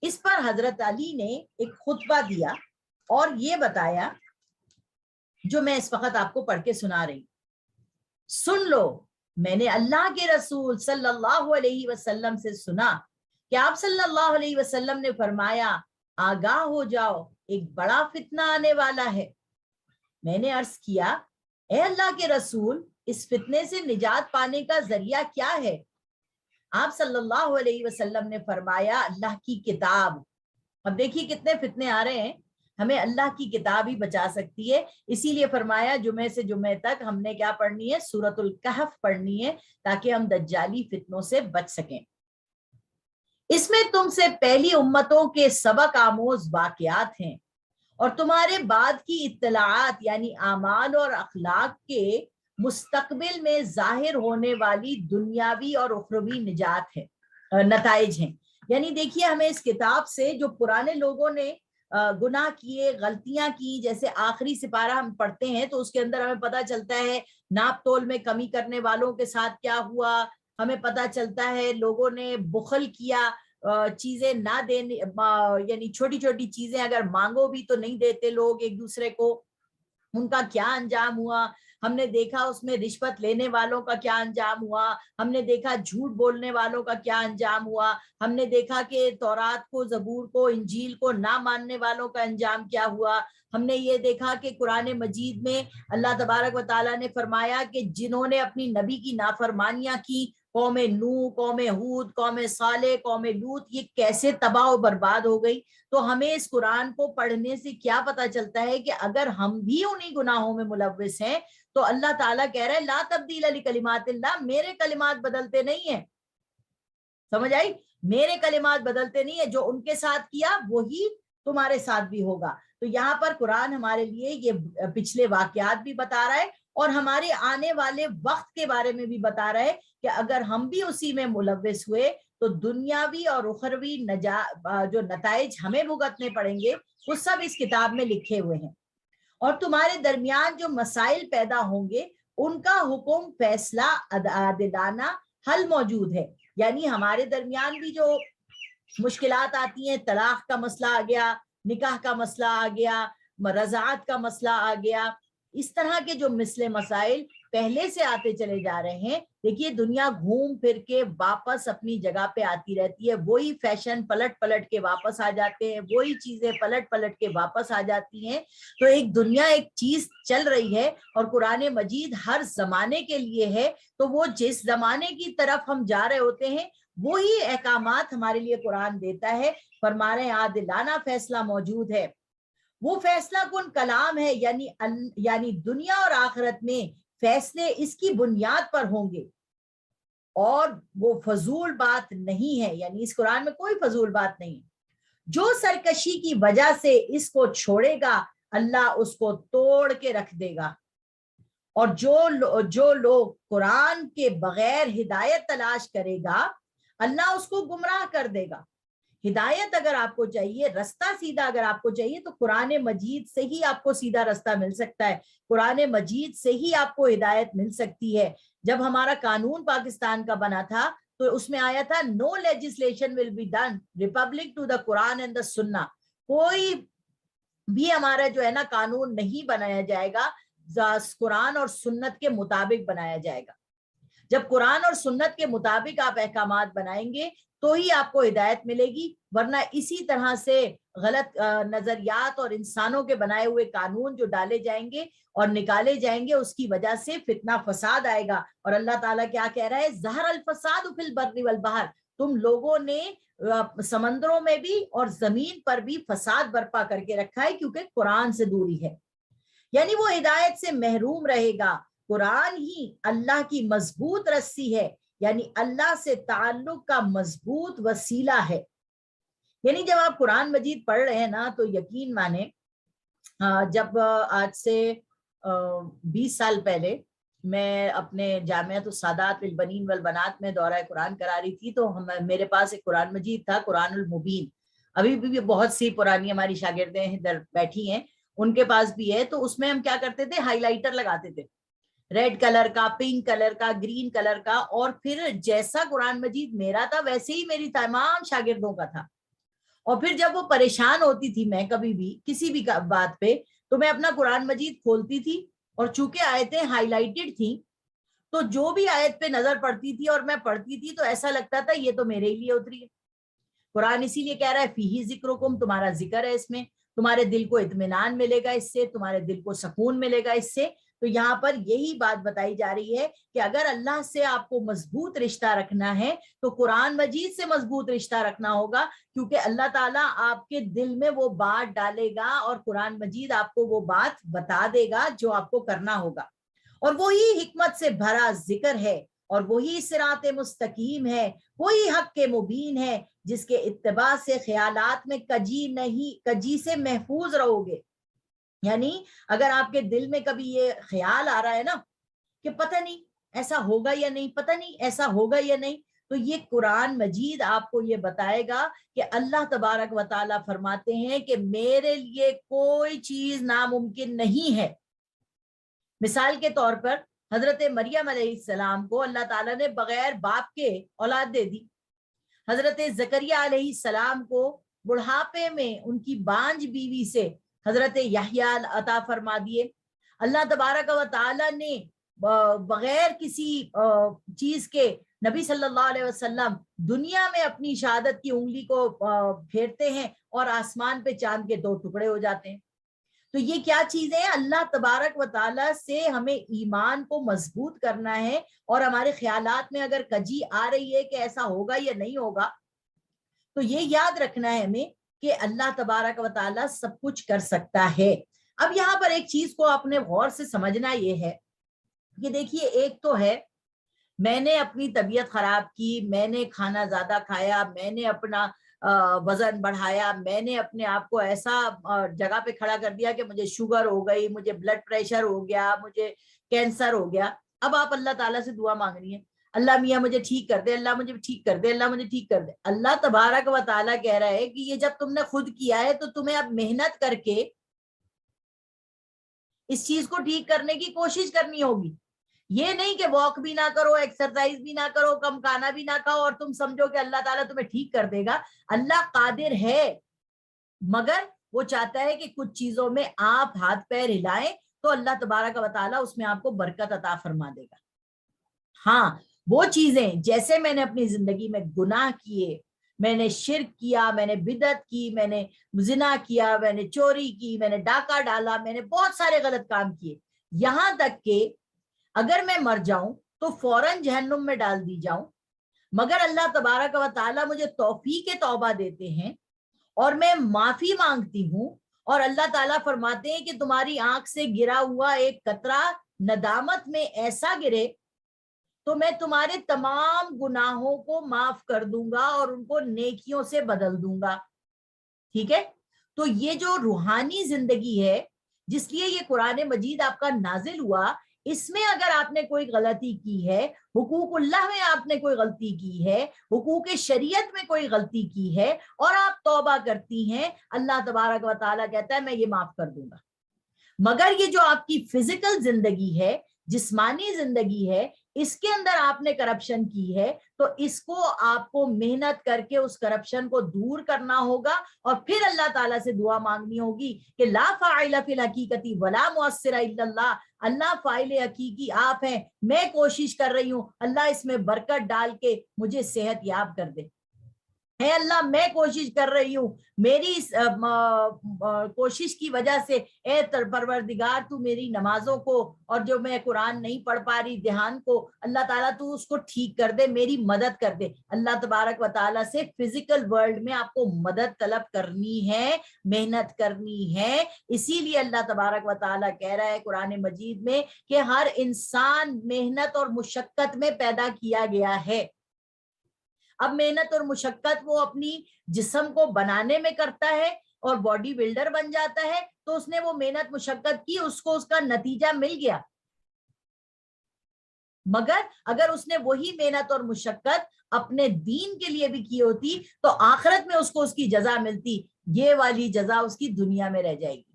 اس پر حضرت علی نے ایک خطبہ دیا اور یہ بتایا جو میں اس وقت آپ کو پڑھ کے سنا رہی ہوں۔ سن لو، میں نے اللہ کے رسول صلی اللہ علیہ وسلم سے سنا کہ آپ صلی اللہ علیہ وسلم نے فرمایا، آگاہ ہو جاؤ، ایک بڑا فتنہ آنے والا ہے۔ میں نے عرض کیا، اے اللہ کے رسول، اس فتنے سے نجات پانے کا ذریعہ کیا ہے؟ آپ صلی اللہ علیہ وسلم نے فرمایا، اللہ کی کتاب۔ اب دیکھیے کتنے فتنے آ رہے ہیں، ہمیں اللہ کی کتاب ہی بچا سکتی ہے۔ اسی لیے فرمایا جمعے سے جمعے تک ہم نے کیا پڑھنی ہے؟ سورۃ الکہف پڑھنی ہے، تاکہ ہم دجالی فتنوں سے بچ سکیں۔ اس میں تم سے پہلی امتوں کے سبق آموز واقعات ہیں اور تمہارے بعد کی اطلاعات یعنی اعمال اور اخلاق کے مستقبل میں ظاہر ہونے والی دنیاوی اور اخروی نتائج ہیں۔ یعنی دیکھیے ہمیں اس کتاب سے جو پرانے لوگوں نے گناہ کیے، غلطیاں کی، جیسے آخری سپارہ ہم پڑھتے ہیں تو اس کے اندر ہمیں پتہ چلتا ہے ناپ تول میں کمی کرنے والوں کے ساتھ کیا ہوا، ہمیں پتہ چلتا ہے لوگوں نے بخل کیا، چیزیں نہ دینے، یعنی چھوٹی چھوٹی چیزیں اگر مانگو بھی تو نہیں دیتے لوگ ایک دوسرے کو، ان کا کیا انجام ہوا۔ ہم نے دیکھا اس میں رشوت لینے والوں کا کیا انجام ہوا، ہم نے دیکھا جھوٹ بولنے والوں کا کیا انجام ہوا، ہم نے دیکھا کہ تورات کو، زبور کو، انجیل کو نہ ماننے والوں کا انجام کیا ہوا۔ ہم نے یہ دیکھا کہ قرآن مجید میں اللہ تبارک و تعالیٰ نے فرمایا کہ جنہوں نے اپنی نبی کی نافرمانیاں کی، قوم نوح، قوم ہود، قوم صالح، قوم لوط، یہ کیسے تباہ و برباد ہو گئی۔ تو ہمیں اس قرآن کو پڑھنے سے کیا پتہ چلتا ہے کہ اگر ہم بھی انہی گناہوں میں ملوث ہیں تو اللہ تعالیٰ کہہ رہے لا تبدیل لکلمات اللہ، میرے کلمات بدلتے نہیں ہیں۔ سمجھ آئی؟ میرے کلمات بدلتے نہیں ہیں، جو ان کے ساتھ کیا وہی تمہارے ساتھ بھی ہوگا۔ تو یہاں پر قرآن ہمارے لیے یہ پچھلے واقعات بھی بتا رہا ہے اور ہمارے آنے والے وقت کے بارے میں بھی بتا رہا ہے کہ اگر ہم بھی اسی میں ملوث ہوئے تو دنیاوی اور اخروی جو نتائج ہمیں بھگتنے پڑیں گے وہ سب اس کتاب میں لکھے ہوئے ہیں. اور تمہارے درمیان جو مسائل پیدا ہوں گے ان کا حکم فیصلہ عادلانہ حل موجود ہے. یعنی ہمارے درمیان بھی جو مشکلات آتی ہیں، طلاق کا مسئلہ آ گیا، نکاح کا مسئلہ آ گیا، رضاعت کا مسئلہ آ گیا، اس طرح کے جو مسائل پہلے سے آتے چلے جا رہے ہیں. دیکھیے دنیا گھوم پھر کے واپس اپنی جگہ پہ آتی رہتی ہے، وہی فیشن پلٹ پلٹ کے واپس آ جاتے ہیں، وہی چیزیں پلٹ پلٹ کے واپس آ جاتی ہیں. تو ایک دنیا ایک چیز چل رہی ہے اور قرآن مجید ہر زمانے کے لیے ہے. تو وہ جس زمانے کی طرف ہم جا رہے ہوتے ہیں وہی احکامات ہمارے لیے قرآن دیتا ہے. فرما رہے ہیں عادلانہ فیصلہ موجود ہے. وہ فیصلہ کن کلام ہے، یعنی دنیا اور آخرت میں فیصلے اس کی بنیاد پر ہوں گے اور وہ فضول بات نہیں ہے. یعنی اس قرآن میں کوئی فضول بات نہیں. جو سرکشی کی وجہ سے اس کو چھوڑے گا اللہ اس کو توڑ کے رکھ دے گا، اور جو لوگ قرآن کے بغیر ہدایت تلاش کرے گا اللہ اس کو گمراہ کر دے گا. ہدایت اگر آپ کو چاہیے، رستہ سیدھا اگر آپ کو چاہیے تو قرآن مجید سے ہی آپ کو سیدھا رستہ مل سکتا ہے، قرآن مجید سے ہی آپ کو ہدایت مل سکتی ہے. جب ہمارا قانون پاکستان کا بنا تھا تو اس میں آیا تھا no legislation will be done ریپبلک to the Quran and the Sunnah. کوئی بھی ہمارا جو ہے نا قانون نہیں بنایا جائے گا، قرآن اور سنت کے مطابق بنایا جائے گا. جب قرآن اور سنت کے مطابق آپ احکامات بنائیں گے تو ہی آپ کو ہدایت ملے گی، ورنہ اسی طرح سے غلط نظریات اور انسانوں کے بنائے ہوئے قانون جو ڈالے جائیں گے اور نکالے جائیں گے اس کی وجہ سے فتنہ فساد آئے گا. اور اللہ تعالیٰ کیا کہہ رہا ہے؟ ظہر الفساد فی البر والبحر. تم لوگوں نے سمندروں میں بھی اور زمین پر بھی فساد برپا کر کے رکھا ہے کیونکہ قرآن سے دوری ہے. یعنی وہ ہدایت سے محروم رہے گا. قرآن ہی اللہ کی مضبوط رسی ہے، یعنی اللہ سے تعلق کا مضبوط وسیلہ ہے. یعنی جب آپ قرآن مجید پڑھ رہے ہیں نا تو یقین مانے، جب آج سے 20 سال پہلے میں اپنے جامعۃ السادات للبنین والبنات میں دورہ قرآن کرا رہی تھی تو میرے پاس ایک قرآن مجید تھا، قرآن المبین. ابھی بھی بہت سی پرانی ہماری شاگردیں ادھر بیٹھی ہیں، ان کے پاس بھی ہے. تو اس میں ہم کیا کرتے تھے؟ ہائی لائٹر لگاتے تھے، ریڈ کلر کا، پنک کلر کا، گرین کلر کا. اور پھر جیسا قرآن مجید میرا تھا ویسے ہی میری تمام شاگردوں کا تھا. اور پھر جب وہ پریشان ہوتی تھی میں کبھی بھی کسی بھی بات پہ تو میں اپنا قرآن مجید کھولتی تھی، اور چونکہ آیتیں ہائی لائٹڈ تھیں تو جو بھی آیت پہ نظر پڑتی تھی اور میں پڑھتی تھی تو ایسا لگتا تھا یہ تو میرے لیے اتری ہے. قرآن اسی لیے کہہ رہا ہے فیہ ذکرکم، تمہارا ذکر ہے اس میں، تمہارے دل کو اطمینان ملے گا اس سے، تمہارے دل کو سکون ملے گا اس سے. تو یہاں پر یہی بات بتائی جا رہی ہے کہ اگر اللہ سے آپ کو مضبوط رشتہ رکھنا ہے تو قرآن مجید سے مضبوط رشتہ رکھنا ہوگا، کیونکہ اللہ تعالیٰ آپ کے دل میں وہ بات ڈالے گا اور قرآن مجید آپ کو وہ بات بتا دے گا جو آپ کو کرنا ہوگا. اور وہی حکمت سے بھرا ذکر ہے اور وہی صراط مستقیم ہے، وہی حق کے مبین ہے جس کے اتباع سے خیالات میں کجی سے محفوظ رہو گے. یعنی اگر آپ کے دل میں کبھی یہ خیال آ رہا ہے نا کہ پتہ نہیں ایسا ہوگا یا نہیں، پتہ نہیں ایسا ہوگا یا نہیں، تو یہ قرآن مجید آپ کو یہ بتائے گا کہ اللہ تبارک و تعالیٰ فرماتے ہیں کہ میرے لیے کوئی چیز ناممکن نہیں ہے. مثال کے طور پر حضرت مریم علیہ السلام کو اللہ تعالیٰ نے بغیر باپ کے اولاد دے دی. حضرت زکریا علیہ السلام کو بڑھاپے میں ان کی بانج بیوی سے حضرت یحییٰ عطا فرما دیے. اللہ تبارک و تعالیٰ نے بغیر کسی چیز کے نبی صلی اللہ علیہ وسلم دنیا میں اپنی شہادت کی انگلی کو پھیرتے ہیں اور آسمان پہ چاند کے 2 ٹکڑے ہو جاتے ہیں. تو یہ کیا چیزیں ہیں؟ اللہ تبارک و تعالیٰ سے ہمیں ایمان کو مضبوط کرنا ہے. اور ہمارے خیالات میں اگر کجی آ رہی ہے کہ ایسا ہوگا یا نہیں ہوگا تو یہ یاد رکھنا ہے ہمیں کہ اللہ تبارک و تعالیٰ سب کچھ کر سکتا ہے. اب یہاں پر ایک چیز کو اپنے غور سے سمجھنا یہ ہے کہ دیکھیے ایک تو ہے میں نے اپنی طبیعت خراب کی، میں نے کھانا زیادہ کھایا، میں نے اپنا वजन बढ़ाया, मैंने अपने आप को ऐसा जगह पे खड़ा कर दिया कि मुझे शुगर हो गई, मुझे ब्लड प्रेशर हो गया, मुझे कैंसर हो गया। अब आप अल्लाह ताला से दुआ मांग रही हैं, अल्लाह मियाँ मुझे ठीक कर दे, अल्लाह मुझे ठीक कर दे, अल्लाह मुझे ठीक कर दे। अल्लाह तबारक व ताला कह रहा है कि ये जब तुमने खुद किया है तो तुम्हें अब मेहनत करके इस चीज को ठीक करने की कोशिश करनी होगी। ये नहीं कि वॉक भी ना करो, एक्सरसाइज भी ना करो, कम खाना भी ना खाओ और तुम समझो कि अल्लाह ताला तुम्हें ठीक कर देगा। अल्लाह कादिर है, मगर वो चाहता है कि कुछ चीजों में आप हाथ पैर हिलाएं तो अल्लाह तबारक व ताला उसमें आपको बरकत अता फरमा देगा। हाँ, वो चीजें जैसे मैंने अपनी जिंदगी में गुनाह किए, मैंने शिर्क किया, मैंने बिदअत की, मैंने जिना किया, मैंने चोरी की, मैंने डाका डाला, मैंने बहुत सारे गलत काम किए, यहां तक कि अगर मैं मर जाऊं तो फौरन जहन्नुम में डाल दी जाऊं, मगर अल्लाह तबारक व ताला मुझे तौफीक तौबा देते हैं और मैं माफी मांगती हूं और अल्लाह ताला फरमाते हैं कि तुम्हारी आंख से गिरा हुआ एक कतरा नदामत में ऐसा गिरे तो मैं तुम्हारे तमाम गुनाहों को माफ कर दूंगा और उनको नेकियों से बदल दूंगा। ठीक है, तो ये जो रूहानी जिंदगी है जिसलिए ये कुरान मजीद आपका नाजिल हुआ, इसमें अगर आपने कोई गलती की है, हुकूकुल्लाह में आपने कोई गलती की है, हुकूक शरीयत में कोई गलती की है और आप तौबा करती हैं, अल्लाह तबारक व ताला कहता है मैं ये माफ कर दूंगा। मगर ये जो आपकी फिजिकल जिंदगी है, जिस्मानी जिंदगी है, इसके अंदर आपने करप्शन की है तो इसको आपको मेहनत करके उस करप्शन को दूर करना होगा और फिर अल्लाह ताला से दुआ मांगनी होगी कि ला फाइला फिल हकीकती वला मुअस्सिरा इल्लल्लाह, अल्लाह फाइल हकीकी आप हैं, मैं कोशिश कर रही हूं, अल्लाह इसमें बरकत डाल के मुझे सेहत याब कर दे। है अल्लाह मैं कोशिश कर रही हूँ, मेरी इस कोशिश की वजह से ए परवरदिगार तू मेरी नमाजों को और जो मैं कुरान नहीं पढ़ पा रही ध्यान को, अल्लाह ताला तू उसको ठीक कर दे, मेरी मदद कर दे। अल्लाह तबारक व ताला से फिजिकल वर्ल्ड में आपको मदद तलब करनी है, मेहनत करनी है। इसीलिए अल्लाह तबारक व ताला कह रहा है कुरान मजीद में कि हर इंसान मेहनत और मुशक्कत में पैदा किया गया है। अब मेहनत और मुशक्कत वो अपनी जिस्म को बनाने में करता है और बॉडी बिल्डर बन जाता है, तो उसने वो मेहनत मुशक्कत की, उसको उसका नतीजा मिल गया। मगर अगर उसने वही मेहनत और मुशक्कत अपने दीन के लिए भी की होती तो आखिरत में उसको उसकी जजा मिलती, ये वाली जजा उसकी दुनिया में रह जाएगी।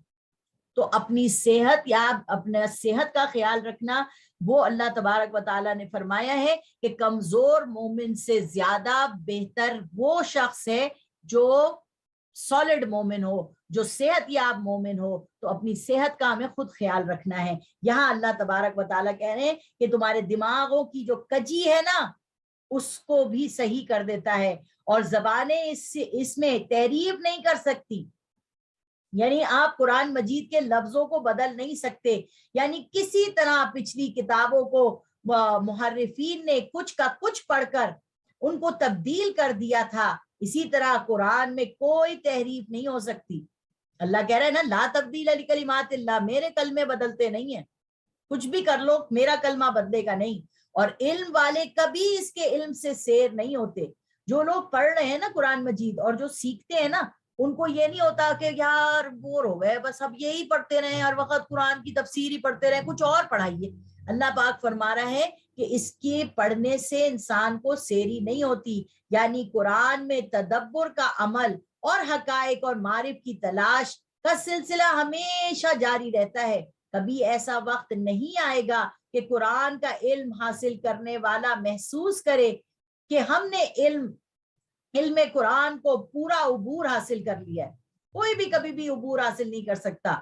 तो अपनी सेहत या अपने सेहत का ख्याल रखना, वो अल्लाह तबारक व ताला ने फरमाया है कि कमजोर मोमिन से ज्यादा बेहतर वो शख्स है जो सॉलिड मोमिन हो, जो सेहत याब मोमिन हो। तो अपनी सेहत का हमें खुद ख्याल रखना है। यहाँ अल्लाह तबारक व ताला कह रहे हैं कि तुम्हारे दिमागों की जो कजी है ना उसको भी सही कर देता है और जबानें इसमें तहरीफ नहीं कर सकती, यानी आप कुरान मजीद के लफ्जों को बदल नहीं सकते। यानी किसी तरह पिछली किताबों को मुहर्रिफीन ने कुछ का कुछ पढ़कर उनको तब्दील कर दिया था, इसी तरह कुरान में कोई तहरीफ नहीं हो सकती। अल्लाह कह रहा है ना, ला तब्दील अली कलिमातिल्लाह, मेरे कलमे बदलते नहीं है, कुछ भी कर लो मेरा कलमा बदलेगा नहीं। और इल्म वाले कभी इसके इल्म से सेर नहीं होते। जो लोग पढ़ रहे हैं ना कुरान मजीद और जो सीखते हैं ना, उनको ये नहीं होता कि यार बोर हो गए, बस अब यही पढ़ते रहे, हर वक्त कुरान की तफसीर ही पढ़ते रहे, कुछ और पढ़ाइए। अल्लाह पाक फरमा रहा है कि इसके पढ़ने से इंसान को सेरी नहीं होती, यानी कुरान में तदब्बुर का अमल और हकायक और मारिफ की तलाश का सिलसिला हमेशा जारी रहता है। कभी ऐसा वक्त नहीं आएगा कि कुरान का इल्म हासिल करने वाला महसूस करे कि हमने इल्म कुरान को पूरा उबूर हासिल कर लिया है। कोई भी कभी भी उबूर हासिल नहीं कर सकता,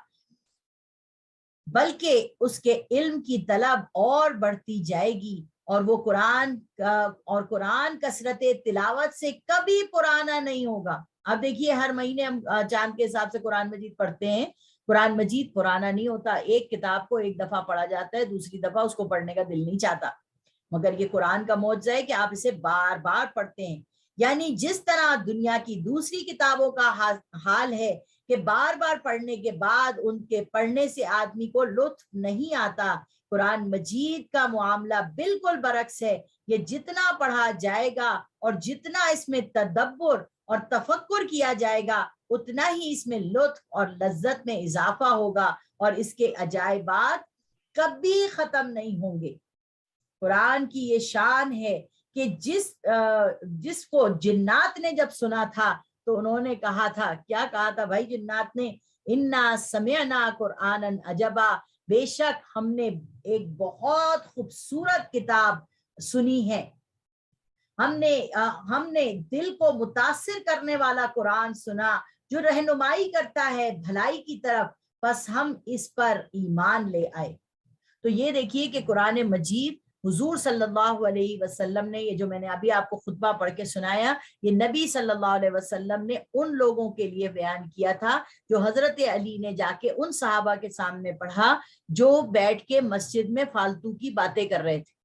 बल्कि उसके इल्म की तलब और बढ़ती जाएगी और वो कुरान कसरत तिलावत से कभी पुराना नहीं होगा। अब देखिए हर महीने हम चांद के हिसाब से कुरान मजीद पढ़ते हैं, कुरान मजीद पुराना नहीं होता। एक किताब को एक दफा पढ़ा जाता है, दूसरी दफा उसको पढ़ने का दिल नहीं चाहता, मगर ये कुरान का मौजज़ा है कि आप इसे बार बार पढ़ते हैं। यानी जिस तरह दुनिया की दूसरी किताबों का हाल है कि बार बार पढ़ने के बाद उनके पढ़ने से आदमी को लुत्फ नहीं आता, कुरान मजीद का मामला बिल्कुल बरक्स है। ये जितना पढ़ा जाएगा और जितना इसमें तदब्बुर اور تفکر کیا جائے گا اتنا ہی اس میں لطف اور لذت میں اضافہ ہوگا اور اس کے عجائبات کبھی ختم نہیں ہوں گے۔ قرآن کی یہ شان ہے کہ جس کو جنات نے جب سنا تھا تو انہوں نے کہا تھا، کیا کہا تھا بھائی جنات نے؟ انا سمعنا قرآنا عجبا، بے شک ہم نے ایک بہت خوبصورت کتاب سنی ہے، ہم نے دل کو متاثر کرنے والا قرآن سنا جو رہنمائی کرتا ہے بھلائی کی طرف، بس ہم اس پر ایمان لے آئے۔ تو یہ دیکھیے کہ قرآن مجید حضور صلی اللہ علیہ وسلم نے، یہ جو میں نے ابھی آپ کو خطبہ پڑھ کے سنایا، یہ نبی صلی اللہ علیہ وسلم نے ان لوگوں کے لیے بیان کیا تھا جو حضرت علی نے جا کے ان صحابہ کے سامنے پڑھا جو بیٹھ کے مسجد میں فالتو کی باتیں کر رہے تھے۔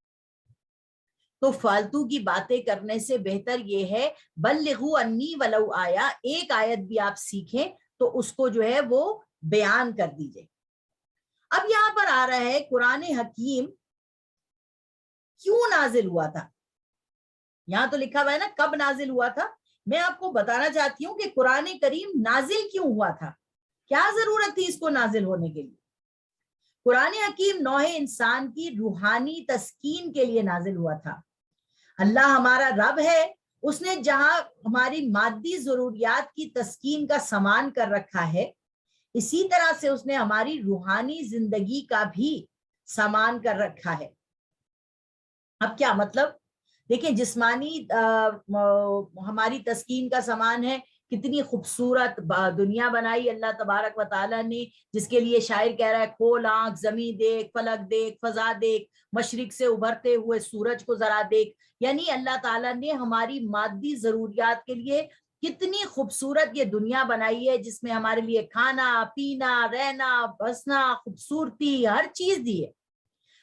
تو فالتو کی باتیں کرنے سے بہتر یہ ہے بلغوا انی ولو آیا، ایک آیت بھی آپ سیکھیں تو اس کو جو ہے وہ بیان کر دیجئے۔ اب یہاں پر آ رہا ہے قرآن حکیم کیوں نازل ہوا تھا، یہاں تو لکھا ہوا ہے نا کب نازل ہوا تھا، میں آپ کو بتانا چاہتی ہوں کہ قرآن کریم نازل کیوں ہوا تھا، کیا ضرورت تھی اس کو نازل ہونے کے لیے۔ قرآن حکیم نوع انسان کی روحانی تسکین کے لیے نازل ہوا تھا۔ اللہ ہمارا رب ہے، اس نے جہاں ہماری مادی ضروریات کی تسکین کا سامان کر رکھا ہے، اسی طرح سے اس نے ہماری روحانی زندگی کا بھی سامان کر رکھا ہے۔ اب کیا مطلب؟ دیکھیں جسمانی ہماری تسکین کا سامان ہے، کتنی خوبصورت دنیا بنائی اللہ تبارک و تعالیٰ نے، جس کے لیے شاعر کہہ رہا ہے کھول آنکھ زمین دیکھ، فلک دیکھ، فضا دیکھ، مشرق سے ابھرتے ہوئے سورج کو ذرا دیکھ۔ یعنی اللہ تعالیٰ نے ہماری مادی ضروریات کے لیے کتنی خوبصورت یہ دنیا بنائی ہے، جس میں ہمارے لیے کھانا پینا رہنا بسنا خوبصورتی ہر چیز دی ہے،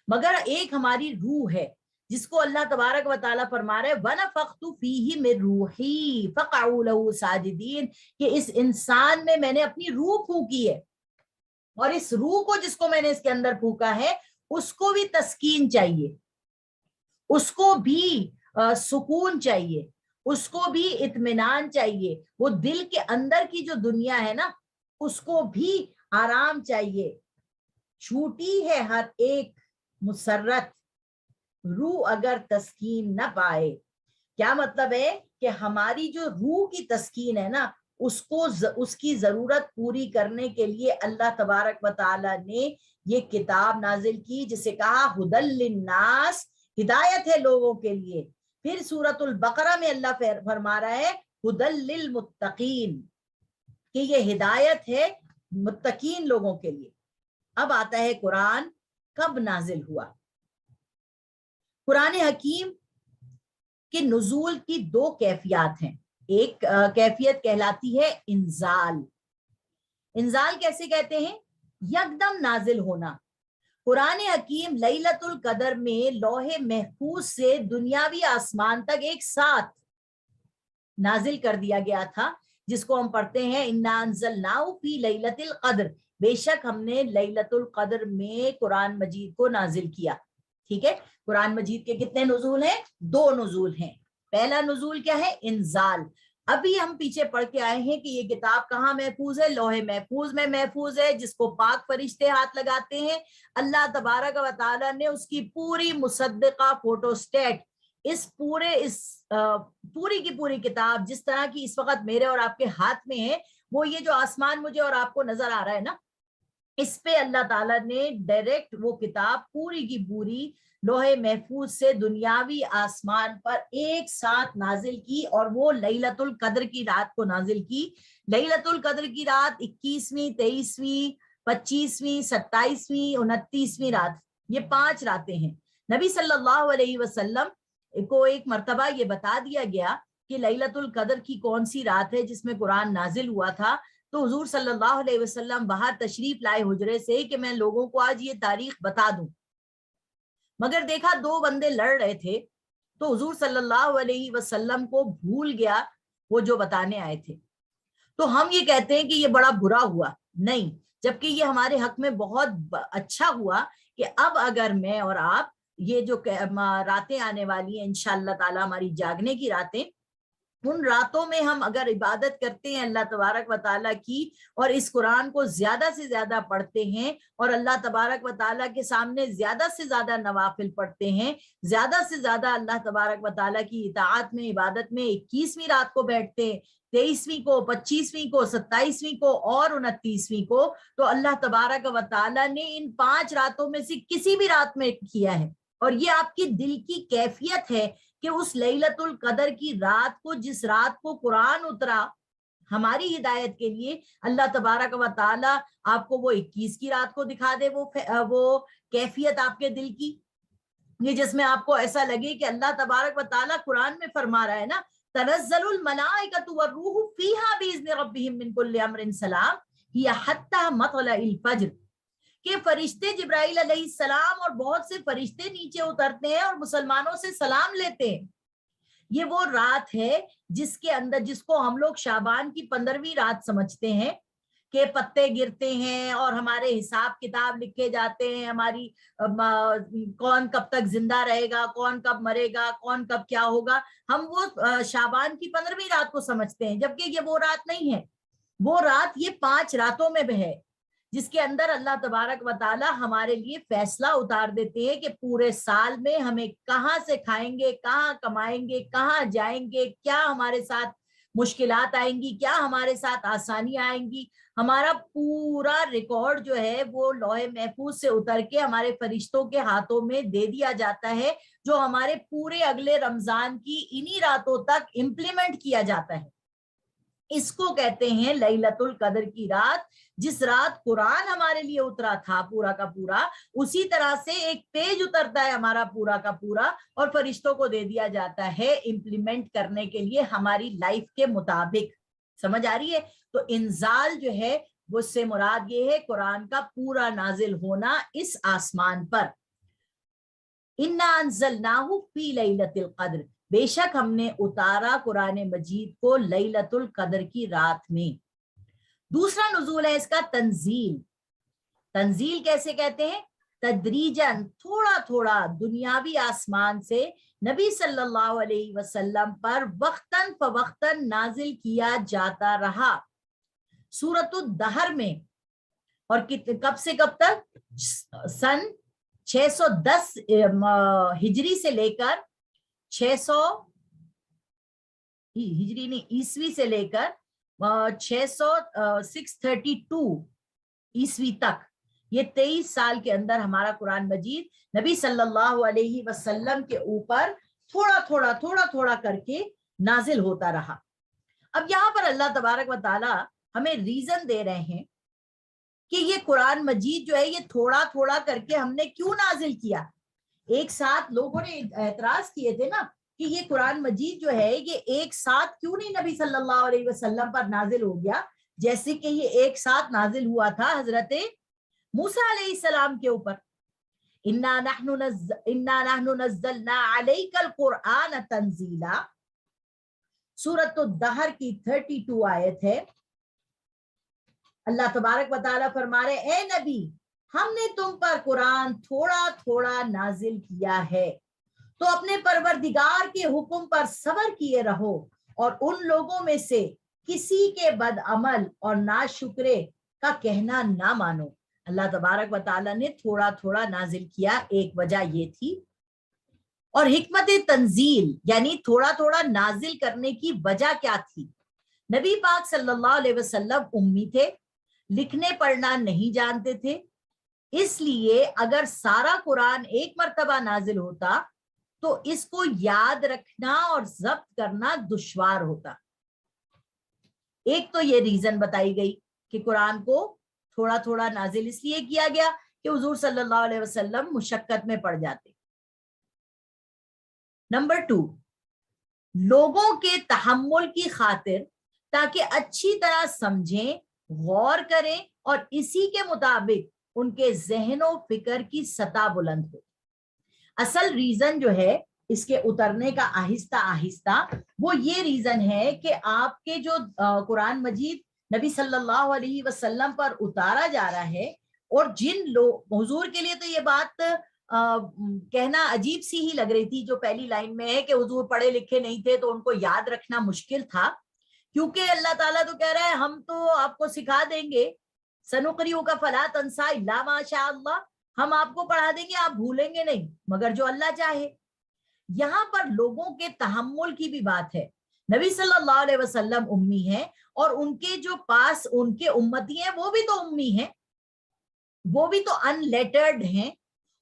مگر ایک ہماری روح ہے جس کو اللہ تبارک و تعالیٰ فرما رہے وَنَفَخْتُ فِيهِ مِن رُوحِي فَقَعُوا لَهُ سَاجِدِينَ، کہ اس انسان میں میں نے اپنی روح پھونکی ہے، اور اس روح کو جس کو میں نے اس کے اندر پھونکا ہے اس کو بھی تسکین چاہیے، اس کو بھی سکون چاہیے، اس کو بھی اطمینان چاہیے، وہ دل کے اندر کی جو دنیا ہے نا اس کو بھی آرام چاہیے۔ چھوٹی ہے ہر ایک مسرت، روح اگر تسکین نہ پائے۔ کیا مطلب ہے کہ ہماری جو روح کی تسکین ہے نا اس کی ضرورت پوری کرنے کے لیے اللہ تبارک و تعالی نے یہ کتاب نازل کی، جسے کہا ہدی للناس، ہدایت ہے لوگوں کے لیے۔ پھر سورۃ البقرہ میں اللہ فرما رہا ہے ہدی للمتقین، کہ یہ ہدایت ہے متقین لوگوں کے لیے۔ اب آتا ہے قرآن کب نازل ہوا۔ قرآن حکیم کے نزول کی دو کیفیات ہیں، ایک کیفیت کہلاتی ہے انزال۔ انزال کیسے کہتے ہیں؟ یکدم نازل ہونا۔ قرآن حکیم لیلۃ القدر میں لوح محفوظ سے دنیاوی آسمان تک ایک ساتھ نازل کر دیا گیا تھا، جس کو ہم پڑھتے ہیں انا انزلناہ فی لیلۃ القدر، بے شک ہم نے لیلۃ القدر میں قرآن مجید کو نازل کیا۔ ٹھیک ہے، قرآن مجید کے کتنے نزول ہیں؟ دو نزول ہیں۔ پہلا نزول کیا ہے؟ انزال۔ ابھی ہم پیچھے پڑھ کے آئے ہیں کہ یہ کتاب کہاں محفوظ ہے؟ لوح محفوظ میں محفوظ ہے، جس کو پاک فرشتے ہاتھ لگاتے ہیں۔ اللہ تبارک و تعالیٰ نے اس کی پوری مصدقہ فوٹو سٹیٹ، اس پوری کی پوری کتاب جس طرح کی اس وقت میرے اور آپ کے ہاتھ میں ہے، وہ یہ جو آسمان مجھے اور آپ کو نظر آ رہا ہے نا، اس پہ اللہ تعالیٰ نے ڈائریکٹ وہ کتاب پوری کی پوری لوح محفوظ سے دنیاوی آسمان پر ایک ساتھ نازل کی، اور وہ لیلۃ القدر کی رات کو نازل کی۔ لیلۃ القدر کی رات 21ویں 23ویں 25ویں 27ویں 29ویں رات، یہ 5 راتیں ہیں۔ نبی صلی اللہ علیہ وسلم کو ایک مرتبہ یہ بتا دیا گیا کہ لیلۃ القدر کی کون سی رات ہے جس میں قرآن نازل ہوا تھا، تو حضور صلی اللہ علیہ وسلم باہر تشریف لائے حجرے سے کہ میں لوگوں کو آج یہ تاریخ بتا دوں، مگر دیکھا 2 بندے لڑ رہے تھے، تو حضور صلی اللہ علیہ وسلم کو بھول گیا وہ جو بتانے آئے تھے۔ تو ہم یہ کہتے ہیں کہ یہ بڑا برا ہوا، نہیں، جبکہ یہ ہمارے حق میں بہت اچھا ہوا کہ اب اگر میں اور آپ یہ جو راتیں آنے والی ہیں انشاءاللہ تعالی ہماری جاگنے کی راتیں، उन रातों में हम अगर इबादत करते हैं अल्लाह तबारक व ताला की, और इस कुरान को ज्यादा से ज्यादा पढ़ते हैं और अल्लाह तबारक व ताला के सामने ज्यादा से ज्यादा नवाफिल पढ़ते हैं, ज्यादा से ज्यादा अल्लाह तबारक व ताला की इताअत में, इबादत में 21वीं रात को बैठते हैं, 23वीं को, 25वीं को, 27वीं को और 29वीं को, तो अल्लाह तबारक व ताला ने इन 5 रातों में से किसी भी रात में किया है। और ये आपकी दिल की कैफियत है कि उस लैलतुल कदर की रात को, जिस रात को कुरान उतरा हमारी हिदायत के लिए, अल्लाह तबारक व ताला आपको वो 21 की रात को दिखा दे, वो कैफियत आपके दिल की, ये जिसमें आपको ऐसा लगे कि अल्लाह तबारक व ताला कुरान में फरमा रहा है ना, तनज़्ज़लुल मलाइकतु वर्रूहु फीहा बिइज़्नि रब्बिहिम मिन कुल्लि अम्रिन सलाम हिया हत्ता मत्लइल फज्र, कि फरिश्ते जिब्राइल अलैहिस्सलाम और बहुत से फरिश्ते नीचे उतरते हैं और मुसलमानों से सलाम लेते हैं। ये वो रात है जिसके अंदर, जिसको हम लोग शाबान की 15वीं रात समझते हैं, कि पत्ते गिरते हैं और हमारे हिसाब किताब लिखे जाते हैं, हमारी कौन कब तक जिंदा रहेगा, कौन कब मरेगा, कौन कब क्या होगा, हम वो शाबान की 15वीं रात को समझते हैं, जबकि ये वो रात नहीं है। वो रात ये 5 रातों में भी है जिसके अंदर अल्लाह तबारक व ताला हमारे लिए फैसला उतार देते हैं कि पूरे साल में हमें कहाँ से खाएंगे, कहाँ कमाएंगे, कहाँ जाएंगे, क्या हमारे साथ मुश्किलात आएंगी, क्या हमारे साथ आसानियां आएंगी। हमारा पूरा रिकॉर्ड जो है वो लौहे महफूज से उतर के हमारे फरिश्तों के हाथों में दे दिया जाता है, जो हमारे पूरे अगले रमजान की इन्हीं रातों तक इम्प्लीमेंट किया जाता है। इसको कहते हैं लैलतुल कदर की रात। जिस रात कुरान हमारे लिए उतरा था पूरा का पूरा, उसी तरह से एक पेज उतरता है हमारा पूरा का पूरा और फरिश्तों को दे दिया जाता है इम्प्लीमेंट करने के लिए हमारी लाइफ के मुताबिक। समझ आ रही है? तो इंजाल जो है वो से मुराद ये है कुरान का पूरा नाजिल होना इस आसमान पर। इन्ना अंज़लनाहु फी लैलतिल कद्र, बेशक हमने उतारा कुरान मजीद को लैलतुल कद्र की रात में। दूसरा नुज़ूल है इसका तंजील। तंजील कैसे कहते हैं? तदरीजन, थोड़ा थोड़ा दुनियावी आसमान से नबी सल्लल्लाहु अलैहि वसल्लम पर वक्तन फवक्तन नाजिल किया जाता रहा सूरतुद दहर में। और कब से कब तक? सन 610 हिजरी से लेकर 600 हिजरी नहीं ईसवी से लेकर 632 ईसवी तक, ये 23 साल के अंदर हमारा कुरान मजीद नबी सल्लल्लाहु अलैहि वसल्लम के ऊपर थोड़ा थोड़ा थोड़ा थोड़ा करके नाजिल होता रहा। अब यहाँ पर अल्लाह तबारक व ताला हमें रीजन दे रहे हैं कि ये कुरान मजीद जो है ये थोड़ा थोड़ा करके हमने क्यों नाजिल किया। एक साथ लोगों ने एतराज किए थे ना कि ये कुरान मजीद जो है ये एक साथ क्यों नहीं नबी सल्लल्लाहु अलैहि वसल्लम पर नाजिल हो गया, जैसे कि ये एक साथ नाजिल हुआ था हजरत मूसा अलैहिस्सलाम के ऊपर। इन्ना नहनु नज़्ज़लना अलैकल कुरआन तंजीला, सूरतुद दहर की 32 आयत है। अल्लाह तबारक व तआला फरमा रहे, ए नबी हमने तुम पर कुरान थोड़ा थोड़ा नाजिल किया है, तो अपने परवरदिगार के हुक्म पर सब्र किए रहो और उन लोगों में से किसी के बदअमल और नाशुक्रे का कहना ना मानो। अल्लाह तबारक व तआला ने थोड़ा थोड़ा नाजिल किया, एक वजह ये थी। और हिकमत तंजील यानी थोड़ा थोड़ा नाजिल करने की वजह क्या थी? नबी पाक सल्लल्लाहु अलैहि वसल्लम उम्मी थे, लिखने पढ़ना नहीं जानते थे, इसलिए अगर सारा कुरान एक मर्तबा नाजिल होता तो इसको याद रखना और जब्त करना दुश्वार होता। एक तो ये रीजन बताई गई कि कुरान को थोड़ा थोड़ा नाजिल इसलिए किया गया कि हुजूर सल्लल्लाहु अलैहि वसल्लम मुशक्कत में पड़ जाते। नंबर 2, लोगों के तहम्मुल की खातिर, ताकि अच्छी तरह समझें, गौर करें और इसी के मुताबिक उनके ज़हनो फिक्र की सतह बुलंद हो। असल रीजन जो है इसके उतरने का आहिस्ता आहिस्ता वो ये रीजन है कि आपके जो कुरान मजीद नबी सल्लल्लाहु अलैहि वसल्लम पर उतारा जा रहा है, और जिन लोग, हुजूर के लिए तो ये बात कहना अजीब सी ही लग रही थी, जो पहली लाइन में है कि हुजूर पढ़े लिखे नहीं थे तो उनको याद रखना मुश्किल था, क्योंकि अल्लाह ताला तो कह रहा है हम तो आपको सिखा देंगे, सनुकरियु का फला तंसा इल्ला माशा अल्लाह, हम आपको पढ़ा देंगे, आप भूलेंगे नहीं मगर जो अल्लाह चाहे। यहाँ पर लोगों के तहम्मुल की भी बात है। नबी सल्लल्लाहु अलैहि वसल्लम उम्मी हैं और उनके जो पास उनके उम्मती हैं वो भी तो उम्मी हैं, वो भी तो अनलेटर्ड हैं,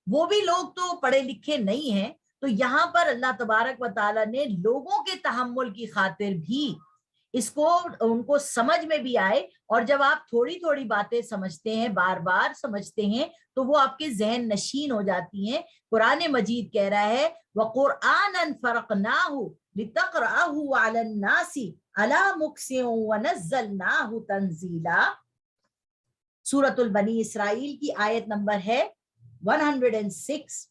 वो भी लोग तो पढ़े लिखे नहीं हैं। तो यहाँ पर अल्लाह तबारक व तआला ने लोगों के तहम्मुल की खातिर भी इसको उनको समझ में भी आए, और जब आप थोड़ी थोड़ी बातें समझते हैं, बार बार समझते हैं, तो वो आपके जहन नशीन हो जाती हैं। कुरान मजीद कह रहा है वक़ुरआनन फ़रक़नाहु लितक़रअहु अलन नासी अला मुक्सिन व नज़्ज़लनाहु तंज़ीला। सूरतुल बनी इसराइल की आयत नंबर है 106।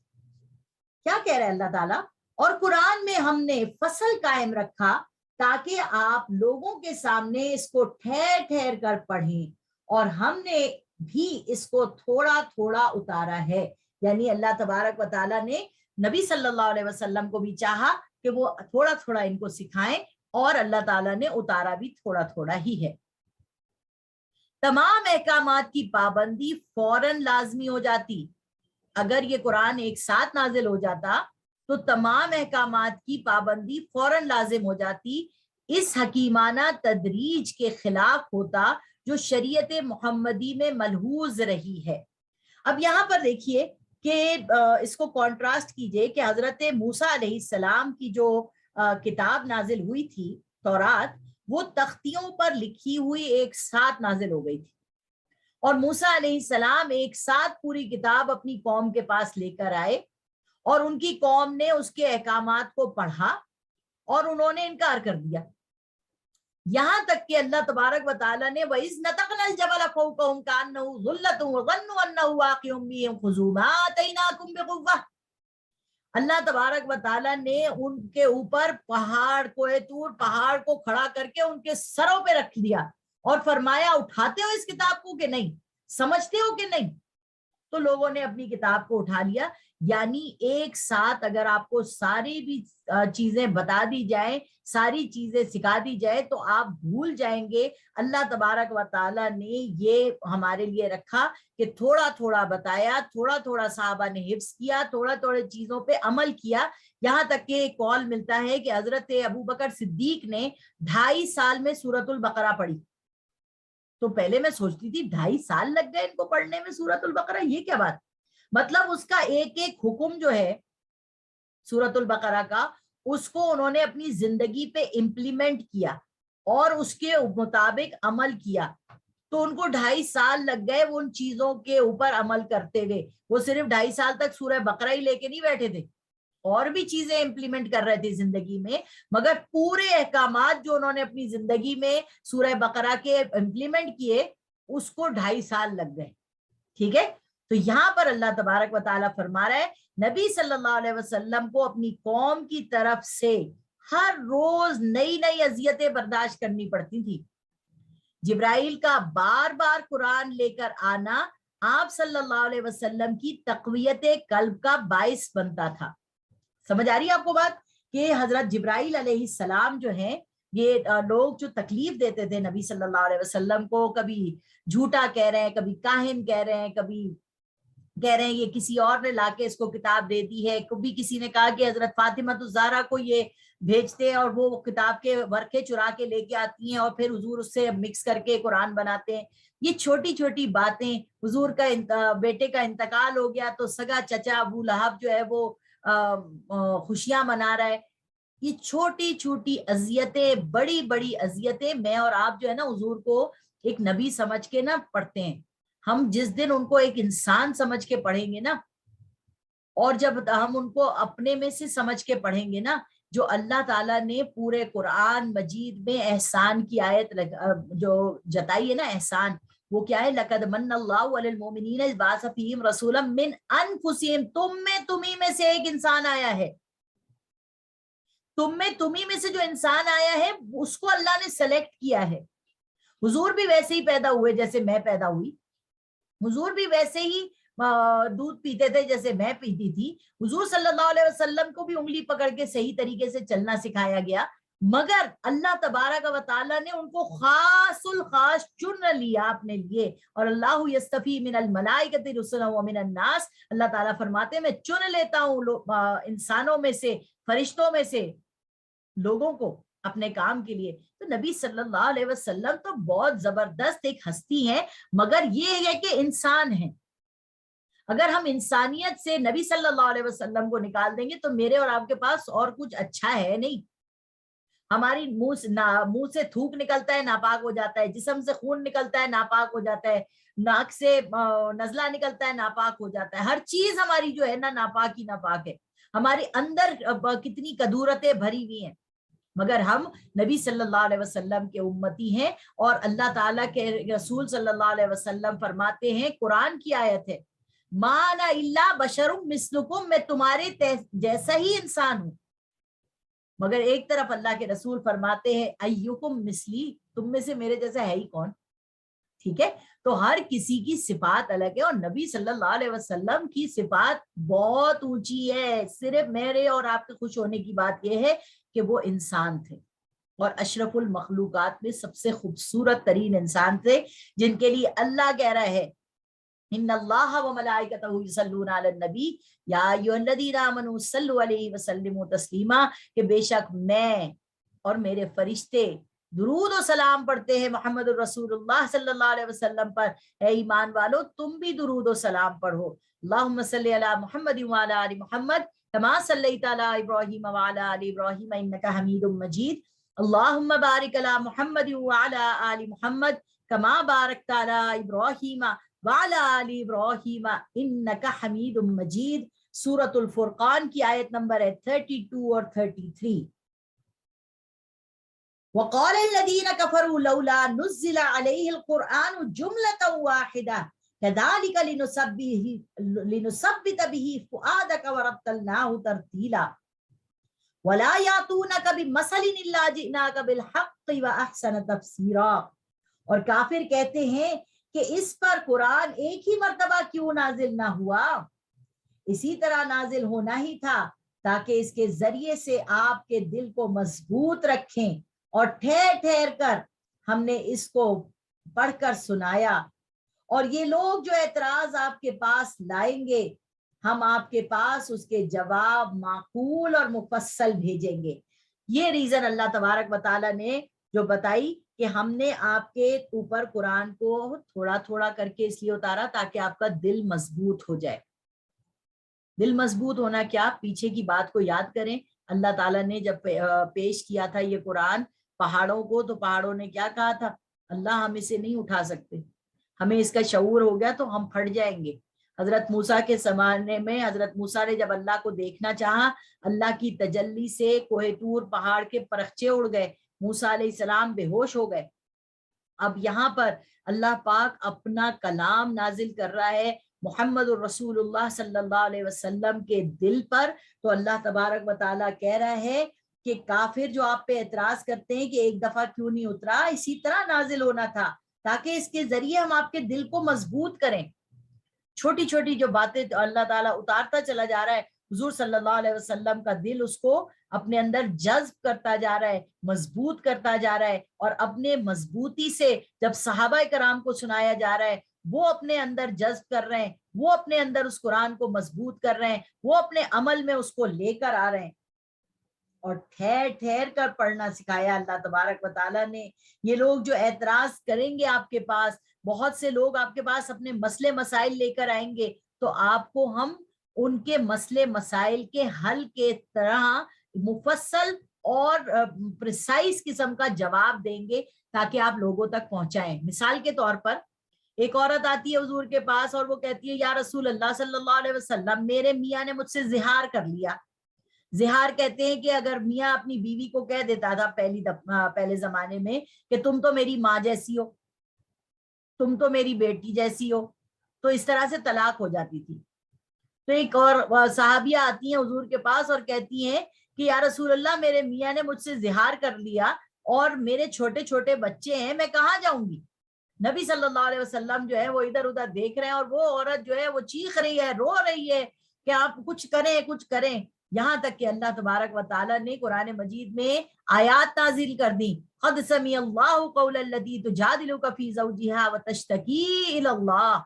क्या कह रहा है अल्लाह ताला? और कुरान में हमने फसल कायम रखा ताकि आप लोगों के सामने इसको ठहर ठहर कर पढ़ें, और हमने भी इसको थोड़ा थोड़ा उतारा है। यानी अल्लाह तबारक व तआला ने नबी सल्लल्लाहु अलैहि वसल्लम को भी चाहा कि वो थोड़ा थोड़ा इनको सिखाएं, और अल्लाह ताला ने उतारा भी थोड़ा थोड़ा ही है। तमाम अहकामात की पाबंदी फौरन लाजमी हो जाती। अगर ये कुरान एक साथ नाजिल हो जाता तो तमाम अहकामात की पाबंदी फौरन लाजिम हो जाती। इस हकीमाना तदरीज के खिलाफ होता जो शरीयत मोहम्मदी में मलहूज रही है। अब यहाँ पर देखिए कि इसको कॉन्ट्रास्ट कीजिए कि हजरत मूसा अलैहिस्सलाम की जो किताब नाजिल हुई थी तौरात, वो तख्तियों पर लिखी हुई एक साथ नाजिल हो गई थी, और मूसा अलैहिस्सलाम एक साथ पूरी किताब अपनी कौम के पास लेकर आए, और उनकी कौम ने उसके अहकामात को पढ़ा और उन्होंने इनकार कर दिया। यहां तक कि अल्लाह तबारक व तआला ने वइज़ नतक़नल जबल फ़ौक़हुम कअन्नहु ज़ुल्लतुन व ज़न्नु अन्नहु वाक़िउम बिहिम ख़ुज़ू मा आतैनाकुम बिक़ुव्वह। अल्लाह तबारक व तआला ने उनके ऊपर पहाड़ कोहे तूर पहाड़ को खड़ा करके उनके सरों पे रख दिया और फरमाया उठाते हो इस किताब को कि नहीं, समझते हो कि नहीं? तो लोगों ने अपनी किताब को उठा लिया। यानी एक साथ अगर आपको सारी भी चीजें बता दी जाए, सारी चीजें सिखा दी जाए, तो आप भूल जाएंगे। अल्लाह तबारक व तआला ने ये हमारे लिए रखा कि थोड़ा थोड़ा बताया, थोड़ा थोड़ा साहबा ने हिफ्स किया, थोड़ा थोड़े चीजों पे अमल किया। यहाँ तक कि एक कौल मिलता है कि हजरत अबू बकर सिद्दीक ने 2.5 साल में सूरतुल बकरा पढ़ी। तो पहले मैं सोचती थी 2.5 साल लग गए इनको पढ़ने में सूरतुल बकरा, ये क्या बात? मतलब उसका एक एक हुक्म जो है सूरतुल बकरा का, उसको उन्होंने अपनी जिंदगी पे इम्प्लीमेंट किया और उसके मुताबिक अमल किया। तो उनको 2.5 साल लग गए उन चीजों के ऊपर अमल करते हुए। वो सिर्फ 2.5 साल तक सूरह बकरा ही लेके नहीं बैठे थे, और भी चीजें इंप्लीमेंट कर रहे थे जिंदगी में, मगर पूरे अहकामात जो उन्होंने अपनी जिंदगी में सूरह बकरा के इंप्लीमेंट किए उसको 2.5 साल लग गए। ठीक है, तो यहाँ पर अल्लाह तबारक व तआला फरमा रहा है नबी सल्लल्लाहु अलैहि वसल्लम को अपनी कौम की तरफ से हर रोज नई नई अजियतें बर्दाश्त करनी पड़ती थी। जिब्राइल का बार बार कुरान लेकर आना आप सल्लल्लाहु अलैहि वसल्लम की तक़वियत कल्ब का बाइस बनता था। समझ आ रही है आपको बात कि हजरत जिब्राइल अलैहिस्सलाम जो है, ये लोग जो तकलीफ देते थे नबी सल्लल्लाहु अलैहि वसल्लम को, कभी झूठा कह रहे हैं, कभी काहिन कह रहे हैं, कभी कह रहे हैं ये किसी और ने लाके इसको किताब दे दी है, कभी किसी ने कहा कि हजरत फातिमा तो ज़हरा को ये भेजते हैं और वो किताब के वर्के चुरा के लेके आती हैं और फिर हुजूर उससे मिक्स करके कुरान बनाते हैं। ये छोटी छोटी बातें, हुजूर का बेटे का इंतकाल हो गया तो सगा चचा अबू लहब जो है वो खुशियां मना रहा है। ये छोटी छोटी अजियतें, बड़ी बड़ी अजियतें मैं और आप जो है ना हुजूर को एक नबी समझ के ना पढ़ते हैं। हम जिस दिन उनको एक इंसान समझ के पढ़ेंगे ना, और जब हम उनको अपने में से समझ के पढ़ेंगे ना, जो अल्लाह ताला ने पूरे कुरान मजीद में एहसान की आयत जो जताई है ना, एहसान, वो क्या है? लक़द मन्नल्लाहु अलल मोमिनीन इज़ बअसा फ़ीहिम रसूलन मिन अनफुसिहिम। तुम्ही में से एक इंसान आया है, तुम्ही में से जो इंसान आया है उसको अल्लाह ने सेलेक्ट किया है। हुजूर भी वैसे ही पैदा हुए जैसे मैं पैदा हुई, हुजूर भी वैसे ही दूध पीते थे जैसे मैं पीती थी, हुजूर सल्लल्लाहु अलैहि वसल्लम को भी उंगली पकड़ के सही तरीके से चलना सिखाया गया, मगर अल्लाह तबारक व तआला ने उनको खासुल खास चुन लिया अपने लिए। और अल्लाह यस्तफी मिनल मलाइकति रुसुलन व मिनन नास, अल्लाह ताला फरमाते हैं मैं चुन लेता हूँ इंसानों में से, फरिश्तों में से लोगों को अपने काम के लिए। तो नबी सल्लल्लाहु अलैहि वसल्लम तो बहुत जबरदस्त एक हस्ती है, मगर ये है कि इंसान है। अगर हम इंसानियत से नबी सल्लल्लाहु अलैहि वसल्लम को निकाल देंगे तो मेरे और आपके पास और कुछ अच्छा है नहीं। हमारी मुंह से थूक निकलता है, नापाक हो जाता है, जिस्म से खून निकलता है, नापाक हो जाता है, नाक से नजला निकलता है, नापाक हो जाता है। हर चीज हमारी जो है ना नापाक ही नापाक है। हमारी अंदर कितनी कदूरतें भरी हुई हैं, मगर हम नबी सल्लल्लाहु अलैहि वसल्लम के उम्मती हैं। और अल्लाह ताला के रसूल सल्लल्लाहु अलैहि वसल्लम फरमाते हैं, कुरान की आयत है, माना इल्ला बशरुम मिस्लुकुम, मैं तुम्हारे जैसा ही इंसान हूं। मगर एक तरफ अल्लाह के रसूल फरमाते हैं, अय्युकुम मिस्ली, तुम में से मेरे जैसा है ही कौन। ठीक है, तो हर किसी की सिफात अलग है, और नबी सल्लल्लाहु अलैहि वसल्लम की सिफात बहुत ऊंची है। सिर्फ मेरे और आपके खुश होने की बात यह है कि वो इंसान थे, और अशरफुल मखलूकात में सबसे खूबसूरत तरीन इंसान थे, जिनके लिए अल्लाह कह रहा है, इन्नल्लाह व मलाइकतहु युसल्लूना अलन नबी या अय्युहल्लज़ीना आमनू सल्लु अलैहि व सल्लिमू तस्लीमा, कि बेशक मैं और मेरे फरिश्ते दुरूद और सलाम पढ़ते हैं मोहम्मद रसूलुल्लाह सल्लल्लाहु अलैहि वसल्लम पर। ए ईमान वालो, तुम भी दुरूद और सलाम पढ़ो। अल्लाहुम्मा सल्लि अला मुहम्मद व अला आलि मुहम्मद कमा सल्लैता अला इब्राहीम व अला आलि इब्राहीम इन्नका हमीदुम मजीद। अल्लाहुम्मा बारिक अला मुहम्मद व अला आलि मुहम्मद कमा बारकता अला इब्राहीम वाला आलि इब्राहीम इन्नका हमीदुम मजीद। सूरतुल फुरकान की आयत नंबर है 32 और 33। वक़ाल अल्लज़ीना कफ़रू लौला नुज़्ज़िला अलैहिल कुरआनु जुमलतन वाहिदा कज़ालिका लिनुसब्बित बिही फुआदक व रत्तलनाहु तरतीला वला यातूनका बिमसलिन इल्ला जिनाका बिल हक़्क़ि व अहसन तफ़सीरा। और काफिर कहते हैं कि इस पर कुरान एक ही मर्तबा क्यों नाजिल ना हुआ, इसी तरह नाजिल होना ही था ताकि इसके जरिए से आपके दिल को मजबूत रखें, और ठहर ठहर कर हमने इसको पढ़कर सुनाया। और ये लोग जो एतराज आपके पास लाएंगे, हम आपके पास उसके जवाब माकूल और मुफस्सल भेजेंगे। ये रीजन अल्लाह तबारक व तआला ने जो बताई कि हमने आपके ऊपर कुरान को थोड़ा थोड़ा करके इसलिए उतारा ताकि आपका दिल मजबूत हो जाए। दिल मजबूत होना क्या, पीछे की बात को याद करें। अल्लाह ताला ने जब पेश किया था ये कुरान पहाड़ों को, तो पहाड़ों ने क्या कहा था, अल्लाह हम इसे नहीं उठा सकते, हमें इसका शऊर हो गया तो हम फट जाएंगे। हजरत मूसा के जमाने में हजरत मूसा ने जब अल्लाह को देखना चाहा, अल्लाह की तजल्ली से कोहे तूर पहाड़ के परखचे उड़ गए, मूसा अलैहिस्सलाम बेहोश हो गए। अब यहाँ पर अल्लाह पाक अपना कलाम नाजिल कर रहा है मोहम्मद रसूलुल्लाह सल्लल्लाहु अलैहि वसल्लम के दिल पर। तो अल्लाह तबारक व तआला कह रहा है कि काफिर जो आप पे एतराज करते हैं कि एक दफा क्यों नहीं उतरा, इसी तरह नाजिल होना था ताकि इसके जरिए हम आपके दिल को मजबूत करें। छोटी छोटी जो बातें अल्लाह ताला उतारता चला जा रहा है, हुजूर सल्लल्लाहु अलैहि वसल्लम का दिल उसको अपने अंदर जज्ब करता जा रहा है, मजबूत करता जा रहा है। और अपने मजबूती से जब सहाबा कराम को सुनाया जा रहा है, वो अपने अंदर जज्ब कर रहे हैं, वो अपने अंदर उस कुरान को मजबूत कर रहे हैं, वो अपने अमल में उसको लेकर आ रहे हैं। और ठहर ठहर कर पढ़ना सिखाया अल्लाह तबारक व तआला ने। ये लोग जो एतराज करेंगे आपके पास, बहुत से लोग आपके पास अपने मसले मसाइल लेकर आएंगे, तो आपको हम उनके मसले मसाइल के हल के तरह मुफस्सल और प्रिसाइज किस्म का जवाब देंगे ताकि आप लोगों तक पहुंचाएं। मिसाल के तौर पर एक औरत आती है हुजूर के पास और वो कहती है, या रसूल अल्लाह सल्लल्लाहु अलैहि वसल्लम, मेरे मियाँ ने मुझसे जिहार कर लिया। जिहार कहते हैं कि अगर मियाँ अपनी बीवी को कह देता था पहले जमाने में कि तुम तो मेरी माँ जैसी हो, तुम तो मेरी बेटी जैसी हो, तो इस तरह से तलाक हो जाती थी। तो एक और सहाबिया आती हैं हुजूर के पास और कहती हैं कि या रसूल अल्लाह, मेरे मियाँ ने मुझसे जिहार कर लिया और मेरे छोटे छोटे बच्चे हैं, मैं कहाँ जाऊंगी। نبی صلی اللہ علیہ وسلم جو ہے وہ ادھر ادھر دیکھ رہے ہیں اور وہ عورت جو ہے وہ چیخ رہی ہے، رو رہی ہے کہ آپ کچھ کریں کچھ کریں، یہاں تک کہ اللہ تبارک و تعالیٰ نے قرآن مجید میں آیات نازل کر دی، قد سمع اللہ قول التی تجادلک فی زوجہا وتشتکی الی اللہ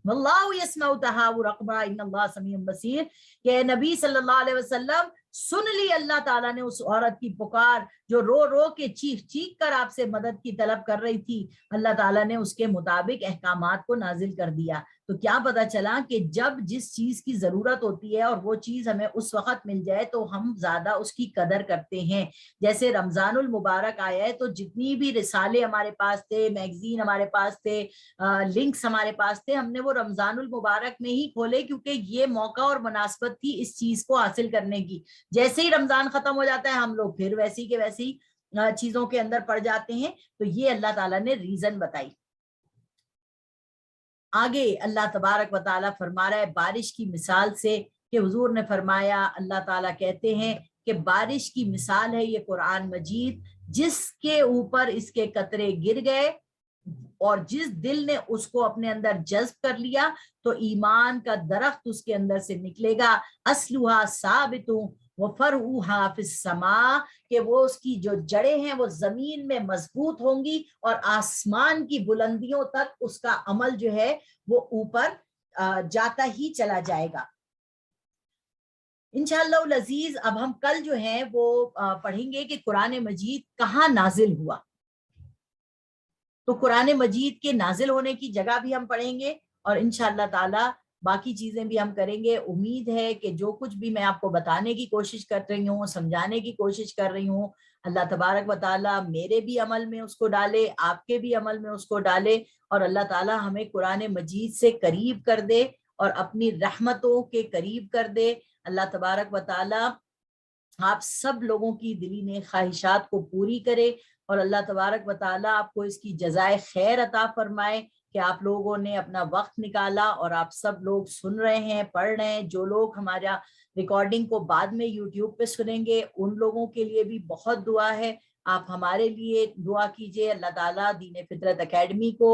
واللہ یسمع تحاورکما ان اللہ سمیع بصیر، کہ نبی صلی اللہ علیہ وسلم سن لی اللہ تعالیٰ نے اس عورت کی پکار جو رو رو کے چیخ چیخ کر آپ سے مدد کی طلب کر رہی تھی، اللہ تعالیٰ نے اس کے مطابق احکامات کو نازل کر دیا۔ تو کیا پتا چلا کہ جب جس چیز کی ضرورت ہوتی ہے اور وہ چیز ہمیں اس وقت مل جائے تو ہم زیادہ اس کی قدر کرتے ہیں۔ جیسے رمضان المبارک آیا ہے تو جتنی بھی رسالے ہمارے پاس تھے، میگزین ہمارے پاس تھے، لنکس ہمارے پاس تھے، ہم نے وہ رمضان المبارک میں ہی کھولے کیونکہ یہ موقع اور مناسبت تھی اس چیز کو حاصل کرنے کی۔ جیسے ہی رمضان ختم ہو جاتا ہے ہم لوگ پھر ویسی کے ویسی چیزوں کے اندر پڑ جاتے ہیں۔ تو یہ اللہ تعالیٰ نے ریزن بتائی۔ آگے اللہ تبارک و تعالیٰ فرما رہا ہے بارش کی مثال سے، کہ حضور نے فرمایا، اللہ تعالیٰ کہتے ہیں کہ بارش کی مثال ہے یہ قرآن مجید، جس کے اوپر اس کے قطرے گر گئے اور جس دل نے اس کو اپنے اندر جذب کر لیا تو ایمان کا درخت اس کے اندر سے نکلے گا، اصلھا ثابت وفرعھا فی السماء، کہ وہ اس کی جو جڑیں ہیں وہ زمین میں مضبوط ہوں گی اور آسمان کی بلندیوں تک اس کا عمل جو ہے وہ اوپر جاتا ہی چلا جائے گا۔ انشاءاللہ العزیز اب ہم کل جو ہیں وہ پڑھیں گے کہ قرآن مجید کہاں نازل ہوا، تو قرآن مجید کے نازل ہونے کی جگہ بھی ہم پڑھیں گے اور انشاءاللہ تعالی باقی چیزیں بھی ہم کریں گے۔ امید ہے کہ جو کچھ بھی میں آپ کو بتانے کی کوشش کر رہی ہوں، سمجھانے کی کوشش کر رہی ہوں، اللہ تبارک و تعالیٰ میرے بھی عمل میں اس کو ڈالے، آپ کے بھی عمل میں اس کو ڈالے، اور اللہ تعالیٰ ہمیں قرآن مجید سے قریب کر دے اور اپنی رحمتوں کے قریب کر دے۔ اللہ تبارک و تعالیٰ آپ سب لوگوں کی دلی نیک خواہشات کو پوری کرے اور اللہ تبارک و تعالیٰ آپ کو اس کی جزائے خیر عطا فرمائے کہ آپ لوگوں نے اپنا وقت نکالا اور آپ سب لوگ سن رہے ہیں، پڑھ رہے ہیں۔ جو لوگ ہمارا ریکارڈنگ کو بعد میں یوٹیوب پہ سنیں گے ان لوگوں کے لیے بھی بہت دعا ہے، آپ ہمارے لیے دعا کیجئے۔ اللہ تعالیٰ دین فطرت اکیڈمی کو،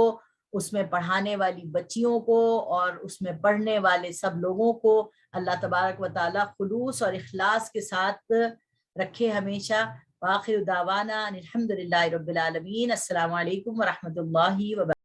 اس میں پڑھانے والی بچیوں کو اور اس میں پڑھنے والے سب لوگوں کو اللہ تبارک و تعالیٰ خلوص اور اخلاص کے ساتھ رکھے ہمیشہ۔ وآخر دعوانا الحمدللہ رب العالمین۔ السلام علیکم ورحمۃ اللہ وبرکاتہ۔